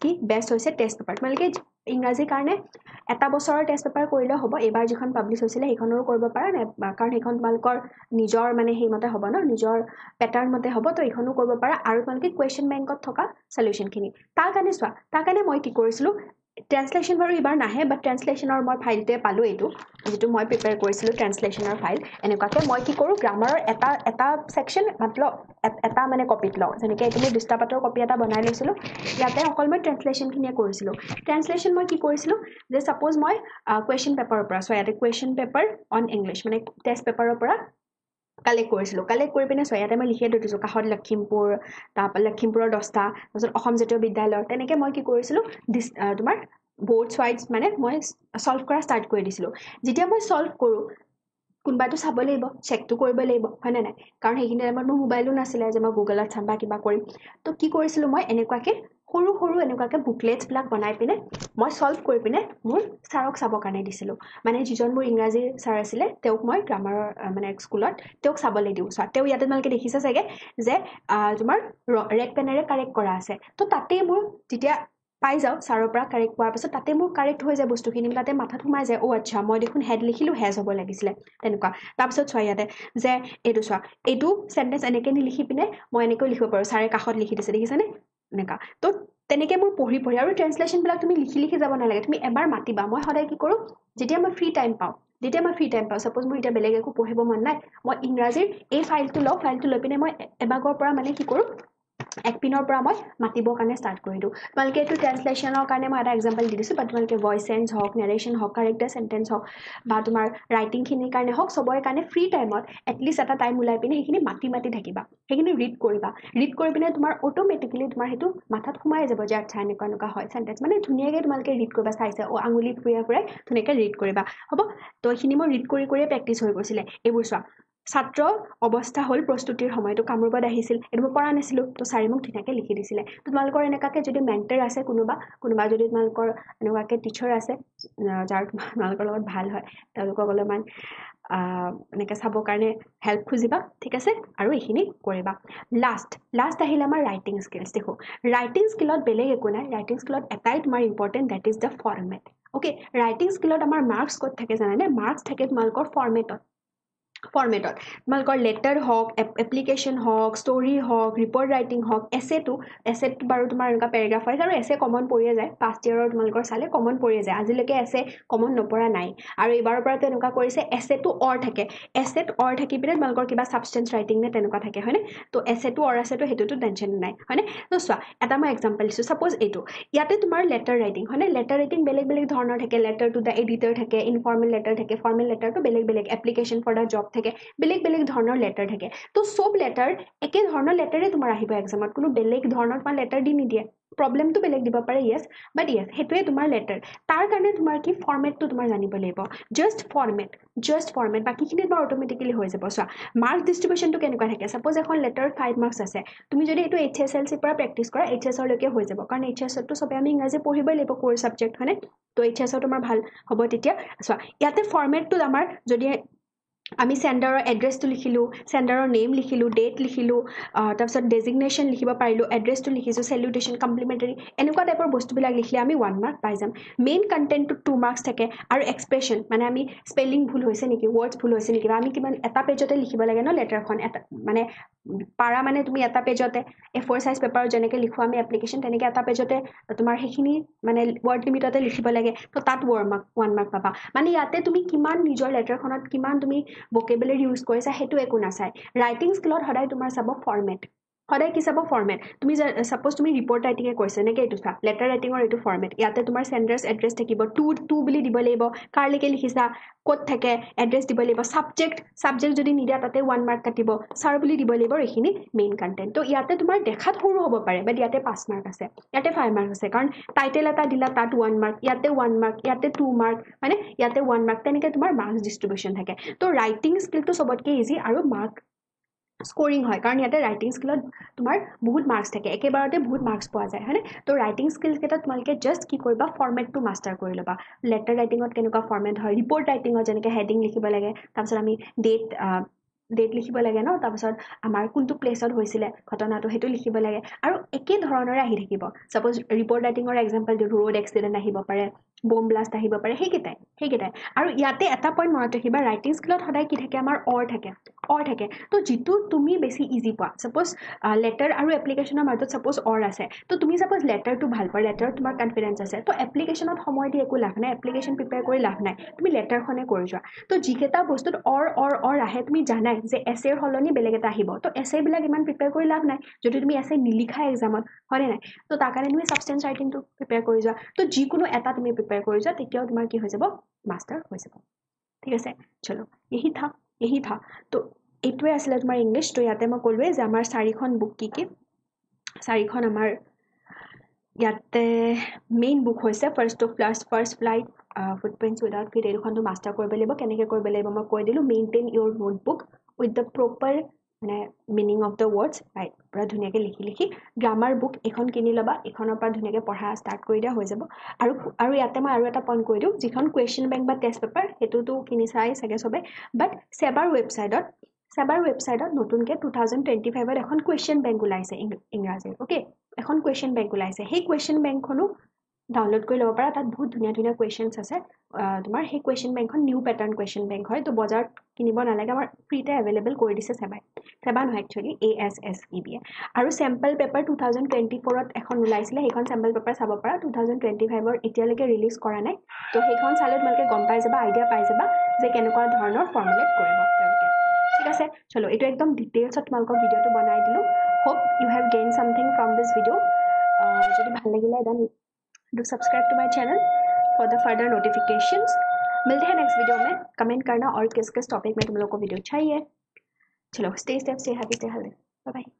[SPEAKER 1] হৈছে টেষ্ট পেপাৰ তোমালোকে ইংৰাজীৰ কাৰণে এটা বছৰৰ টেষ্ট পেপাৰ কৰিলেও হ'ব এইবাৰ যিখন পাব্লিছ হৈছিলে সেইখনৰো কৰিব পাৰা কাৰণ সেইখন তোমালোকৰ নিজৰ মানে সেইমতে হ'ব ন নিজৰ পেটাৰ্ণ মতে হ'ব তো এইখনো কৰিব পাৰা আৰু তোমালোকে কুৱেশ্যন বেংকত থকা সলিউশ্যনখিনি তাৰ কাৰণে মই কি কৰিছিলোঁ ট্ৰান্সলেশ্যন বাৰু এবাৰ নাহে বাট ট্ৰান্সলেশ্যনৰ মই ফাইলটোৱে পালোঁ এইটো যিটো মই প্ৰিপেয়াৰ কৰিছিলোঁ ট্ৰান্সলেশ্যনৰ ফাইল এনেকুৱাকৈ মই কি কৰোঁ গ্ৰামাৰৰ এটা ছেকশ্যন মাত্ৰ এটা মানে কপিত লওঁ যেনেকৈ এইটো মই দৃষ্টাপাতৰ কপি এটা বনাই লৈছিলোঁ ইয়াতে অকল মই ট্ৰান্সলেশ্যনখিনিয়ে কৰিছিলোঁ ট্ৰান্সলেশ্যন মই কি কৰিছিলোঁ যে ছাপ'জ মই কুৱেশ্যন পেপাৰৰ পৰা চ' ইয়াতে কুৱেশ্যন পেপাৰ অন ইংলিছ মানে টেষ্ট পেপাৰৰ পৰা কালেক্ট কৰিছিলোঁ কালেক্ট কৰি পিনে ইয়াতে মই লিখিয়ে থৈ দিছোঁ কাষত লখিমপুৰ তাৰপৰা লখিমপুৰৰ 10টা তাৰপিছত অসম জাতীয় বিদ্যালয় তেনেকৈ মই কি কৰিছিলোঁ তোমাৰ both sides মানে মই সলভ কৰা ষ্টাৰ্ট কৰি দিছিলোঁ যেতিয়া মই সলভ কৰোঁ কোনোবাটো চাব লাগিব চেকটো কৰিব লাগিব হয় নে নাই কাৰণ সেইখিনি টাইমত মোৰ মোবাইলো নাছিলে যে মই গুগলত চাম বা কিবা কৰিম তো কি কৰিছিলোঁ মই এনেকুৱাকৈ সৰু সৰু এনেকুৱাকৈ বুকলেটছবিলাক বনাই পিনে মই সলভ কৰি পিনে মোৰ ছাৰক চাবৰ কাৰণে দিছিলোঁ মানে যিজন মোৰ ইংৰাজী ছাৰ আছিলে তেওঁক মই গ্ৰামাৰৰ মানে স্কুলত তেওঁক চাবলৈ দিওঁ ছাৰ তেওঁ ইয়াতে তোমালোকে দেখিছে চাগে যে তোমাৰ ৰেড পেনেৰে কাৰেক্ট কৰা আছে তো তাতেই মোৰ যেতিয়া পাই যাওঁ ছাৰৰ পৰা কাৰেক্ট পোৱাৰ পাছত তাতে মোৰ কাৰেক্ট হৈ যায় বস্তুখিনি তাতে মাথাত সোমাই যায় অ' আচ্ছা মই দেখোন হেড লিখিলোঁ হেজ হ'ব লাগিছিলে তেনেকুৱা তাৰপিছত চোৱা ইয়াতে যে এইটো চোৱা এইটো চেণ্টেঞ্চ এনেকৈ নিলিখি পিনে মই এনেকৈ লিখিব পাৰোঁ ছাৰে কাষত লিখি দিছে দেখিছানে এনেকুৱা তো তেনেকৈ মোৰ পঢ়ি আৰু ট্ৰান্সলেশ্যনবিলাক তুমি লিখি যাব নালাগে তুমি এবাৰ মাতিবা মই সদায় কি কৰোঁ যেতিয়া মই ফ্ৰী টাইম পাওঁ ছাপ'জ মোৰ এতিয়া বেলেগ একো পঢ়িব মন নাই মই ইংৰাজীৰ এই ফাইলটো লৈ পিনে মই এবাগৰ পৰা মানে কি কৰোঁ এক পিনৰ পৰা মই মাতিবৰ কাৰণে ষ্টাৰ্ট কৰি দিওঁ তোমালোকে এইটো ট্ৰান্সলেশ্যনৰ কাৰণে মই এটা এক্সাম্পল দি দিছোঁ বাট তোমালোকে ভইচ চেঞ্জ হওক নেৰেশ্যন হওক কাৰেক্টাৰ চেণ্টেঞ্চ হওক বা তোমাৰ ৰাইটিংখিনিৰ কাৰণে হওক চবৰে কাৰণে ফ্ৰী টাইমত এটলিষ্ট এটা টাইম ওলাই পিনে সেইখিনি মাতি থাকিবা সেইখিনি ৰিড কৰি পিনে তোমাৰ অট'মেটিকেলি তোমাৰ সেইটো মাথাত সোমাই যাব যে আচ্ছা এনেকুৱা হয় চেণ্টেঞ্চ মানে ধুনীয়াকৈ তোমালোকে ৰিড কৰিবা চাইছে আঙুলি ফুৰাই ধুনীয়াকৈ ৰিড কৰিবা হ'ব তো এইখিনি মই ৰিড কৰিয়ে প্ৰেক্টিছ হৈ গৈছিলে এইবোৰ চোৱা ছাত্ৰ অৱস্থা হ'ল প্ৰস্তুতিৰ সময়টো কামৰূপত আহিছিল এইটো মই পৰা নাছিলোঁ তো ছাৰে মোক ধুনীয়াকৈ লিখি দিছিলে তো তোমালোকৰ এনেকুৱাকৈ যদি মেণ্টাৰ আছে কোনোবা যদি তোমালোকৰ এনেকুৱাকৈ টিচাৰ আছে যাৰ তোমালোকৰ লগত ভাল হয় তেওঁলোকক অলপমান এনেকৈ চাবৰ কাৰণে হেল্প খুজিবা ঠিক আছে আৰু এইখিনি কৰিবা লাষ্ট আহিলে আমাৰ ৰাইটিং স্কিলছ দেখো ৰাইটিং স্কিলত বেলেগ একো নাই ৰাইটিং স্কিলত এটাই তোমাৰ important that is the format okay writing স্কিলত আমাৰ মাৰ্কছ ক'ত থাকে জানানে মাৰ্কছ থাকে তোমালোকৰ ফৰ্মেটত তোমালোকৰ লেটাৰ হওক এপ্লিকেশ্যন হওক ষ্টৰি হওক ৰিপৰ্ট ৰাইটিং হওক এছেটো বাৰু তোমাৰ এনেকুৱা পেৰাগ্ৰাফ হয় আৰু এছে কমন পৰিয়ে যায় ফাৰ্ষ্ট ইয়েৰৰ তোমালোকৰ চালে কমন পৰিয়ে যায় আজিলৈকে এছে কমন নপৰা নাই আৰু এইবাৰৰ পৰা তেনেকুৱা কৰিছে এছেটো থাকে এছেট থাকি পিনে তোমালোকৰ কিবা ছাবষ্টেঞ্চ ৰাইটিং নে তেনেকুৱা থাকে হয়নে তো এছেটো আছেতো সেইটোতো টেনশ্যন নাই হয়নে তো চোৱা এটা মই এক্সাম্পল দিছোঁ ছাপ'জ এইটো ইয়াতে তোমাৰ লেটাৰ ৰাইটিং হয়নে লেটাৰ ৰাইটিং বেলেগ ধৰণৰ থাকে লেটাৰ টু দ্য এডিটৰ থাকে ইনফৰ্মেল লেটাৰ থাকে ফৰ্মেল লেটাৰটো বেলেগ এপ্লিকেশ্যন ফৰ দ্য জব থাকে বেলেগ ধৰণৰ লেটাৰ থাকে তো চব লেটাৰ একে ধৰণৰ লেটাৰে তোমাৰ আহিব এক্সামত কোনো বেলেগ ধৰণৰ তোমাৰ লেটাৰ দি নিদিয়ে প্ৰব্লেমটো বেলেগ দিব পাৰে য়েছ বাট য়েছ সেইটোৱে তোমাৰ লেটাৰ তাৰ কাৰণে তোমাৰ কি ফৰ্মেটটো তোমাৰ জানিব লাগিব জাষ্ট ফৰ্মেট বাকীখিনি তোমাৰ অট'মেটিকেলি হৈ যাব চোৱা মাৰ্কছ ডিষ্ট্ৰিবিউশ্যনটো কেনেকুৱা থাকে ছাপ'জ এখন লেটাৰত 5 মাৰ্কছ আছে তুমি যদি এইটো HSLCৰ পৰা প্ৰেক্টিছ কৰা HSৰলৈকে হৈ যাব কাৰণ HSৰটো চবে আমি ইংৰাজী পঢ়িবই লাগিব ক'ৰ ছাবজেক্ট হয়নে তো HSৰ তোমাৰ ভাল হ'ব তেতিয়া চোৱা ইয়াতে ফৰ্মেটটোত আমাৰ যদি আমি চেণ্ডাৰৰ এড্ৰেছটো লিখিলোঁ চেণ্ডাৰৰ নেম লিখিলোঁ ডেট লিখিলোঁ তাৰপিছত ডেজিগনেশ্যন লিখিব পাৰিলোঁ এড্ৰেছটো লিখিছোঁ চেলিউটেশ্যন কমপ্লিমেণ্টাৰী এনেকুৱা টাইপৰ বস্তুবিলাক লিখিলে আমি 1 মাৰ্ক পাই যাম মেইন কণ্টেণ্টটোত 2 মাৰ্কছ থাকে আৰু এক্সপ্ৰেশ্যন মানে আমি স্পেলিং ভুল হৈছে নেকি ৱৰ্ডছ ভুল হৈছে নেকি বা আমি কিমান এটা পেজতে লিখিব লাগে ন লেটাৰখন এটা মানে পাৰা মানে তুমি এটা পেজতে A4 সাইজ পেপাৰত যেনেকৈ লিখোঁ আমি এপ্লিকেশ্যন তেনেকৈ এটা পেজতে তোমাৰ সেইখিনি মানে ৱৰ্ড লিমিটতে লিখিব লাগে তো তাত 1 মাৰ্ক পাবা মানে ইয়াতে তুমি কিমান নিজৰ লেটাৰখনত কিমান তুমি ভোকেবুলাৰী ইউজ কৰিছা সেইটো একো নাচায় ৰাইটিং স্কিলত সদায় তোমাৰ চাব ফৰ্মেট সদায় কি চাব ফৰ্মেট তুমি ছাপ'জ তুমি ৰিপৰ্ট ৰাইটিঙে কৰিছা এনেকৈ এইটো চা লেটাৰ ৰাইটিঙৰ এইটো ফৰ্মেট ইয়াতে তোমাৰ চেণ্ডাৰ্ছ এড্ৰেছ থাকিব টু বুলি দিব লাগিব কাৰলৈকে লিখিছা ক'ত থাকে এড্ৰেছ দিব লাগিব ছাবজেক্ট যদি নিদিয়া তাতে 1 মাৰ্ক কাটিব ছাৰ বুলি দিব লাগিব এইখিনি মেইন কণ্টেণ্ট তো ইয়াতে তোমাৰ দেখাত সৰু হ'ব পাৰে বাট ইয়াতে 5 মাৰ্ক আছে ইয়াতে 5 মাৰ্ক আছে কাৰণ টাইটেল এটা দিলা তাত 1 মাৰ্ক ইয়াতে 1 মাৰ্ক ইয়াতে 2 মাৰ্ক মানে ইয়াতে 1 মাৰ্ক তেনেকৈ তোমাৰ মাৰ্কছ ডিষ্ট্ৰিবিউশ্যন থাকে তো ৰাইটিং স্কিলটো চবতকৈ ইজি আৰু মাৰ্ক স্কোৰিং হয় কাৰণ ইয়াতে ৰাইটিং স্কিলত তোমাৰ বহুত মাৰ্কছ থাকে একেবাৰতে বহুত মাৰ্কছ পোৱা যায় হয়নে তো ৰাইটিং স্কিলকেইটা তোমালোকে জাষ্ট কি কৰিবা ফৰ্মেটটো মাষ্টাৰ কৰি ল'বা লেটাৰ ৰাইটিঙত কেনেকুৱা ফৰ্মেট হয় ৰিপৰ্ট ৰাইটিঙত যেনেকৈ হেডিং লিখিব লাগে তাৰপিছত আমি ডেট লিখিব লাগে ন তাৰপিছত আমাৰ কোনটো প্লেছত হৈছিলে ঘটনাটো সেইটো লিখিব লাগে আৰু একে ধৰণৰে আহি থাকিব সাপোজ ৰিপৰ্ট ৰাইটিঙৰ এক্সাম্পল দিওঁ ৰোড এক্সিডেণ্ট আহিব পাৰে বম ব্লাষ্ট আহিব পাৰে সেইকেইটাই আৰু ইয়াতে এটা পইণ্ট মনত ৰাখিবা ৰাইটিং স্কিলত সদায় কি থাকে আমাৰ অৰ থাকে তো যিটো তুমি বেছি ইজি পোৱা সাপোজ লেটাৰ আৰু এপ্লিকেশ্যনৰ মাজত সাপোজ অৰ আছে তো তুমি সাপোজ লেটাৰটো ভাল পোৱা লেটাৰত তোমাৰ কনফিডেঞ্চ আছে তো এপ্লিকেশ্যনত সময় দি একো লাভ নাই এপ্লিকেশ্যন প্ৰিপেয়াৰ কৰি লাভ নাই তুমি লেটাৰখনে কৰি যোৱা তো যিকেইটা বস্তুত অৰ আহে তুমি জানাই যে এছেৰ সলনি বেলেগ এটা আহিব তো এছেবিলাক ইমান প্ৰিপেয়াৰ কৰি লাভ নাই যদি তুমি এছে নিলিখা এক্সামত হয়নে নাই তো তাৰ কাৰণে তুমি ছাবষ্টেঞ্চ ৰাইটিংটো প্ৰিপেয়াৰ কৰি যোৱা তো যিকোনো এটা তুমি প্ৰিপেয়াৰ কৰি যোৱা তেতিয়াও তোমাৰ কি হৈ যাব মাষ্টাৰ হৈ যাব ঠিক আছে চলো यही था তো এইটোৱে আছিলে তোমাৰ ইংলিছ তো ইয়াতে মই ক'লোৱে যে আমাৰ চাৰিখন বুক কি চাৰিখন আমাৰ ইয়াতে মেইন বুক হৈছে first flight footprints without feet এই দুখনটো মাষ্টাৰ কৰিব লাগিব কেনেকৈ কৰিব লাগিব মই কৈ দিলোঁ maintain your notebook with the proper মানে meaning of the words right পুৰা ধুনীয়াকৈ লিখি গ্ৰামাৰ বুক এখন কিনি ল'বা এইখনৰ পৰা ধুনীয়াকৈ পঢ়া ষ্টাৰ্ট কৰি দিয়া হৈ যাব আৰু ইয়াতে মই আৰু এটা পইণ্ট কৈ দিওঁ যিখন কুৱেশ্যন বেংক বা টেষ্ট পেপাৰ সেইটোতো কিনি চাই চাগে চবে বাট চেবাৰ ৱেবছাইটত নতুনকৈ 2025ত এখন কুৱেশ্যন বেংক ওলাইছে ইংৰাজীৰ অ'কে এখন কুৱেশ্যন বেংক ওলাইছে সেই কুৱেশ্যন বেংকখনো ডাউনলোড কৰি ল'ব পাৰা তাত বহুত ধুনীয়া কুৱেশ্যনছ আছে তোমাৰ সেই কুৱেশ্যন বেংকখন নিউ পেটাৰ্ণ কুৱেশ্যন বেংক হয় তো বজাৰত কিনিব নালাগে আমাৰ ফ্ৰীতে এভেইলেবল কৰি দিছে চেবা নহয় একচুৱেলি ASSEBয়ে আৰু চেম্পল পেপাৰ 2024ত এখন ওলাইছিলে সেইখন চেম্পল পেপাৰ চাব পাৰা 2025ৰ এতিয়ালৈকে ৰিলিজ কৰা নাই তো সেইখন চালে তোমালোকে গম পাই যাবা আইডিয়া পাই যাবা যে কেনেকুৱা ধৰণৰ ফৰ্মুলেট কৰিব তেওঁলোকে ঠিক আছে চলো এইটো একদম ডিটেইলছত তোমালোকক ভিডিঅ'টো বনাই দিলোঁ hope you have gain something from this video' যদি ভাল লাগিলে then do subscribe to my channel for the further notifications मिलते हैं नेक्स्ट वीडियो में कमेंट करना और किस टॉपिक में तुम लोग को वीडियो चाहिए चलो stay safe stay happy stay healthy bye bye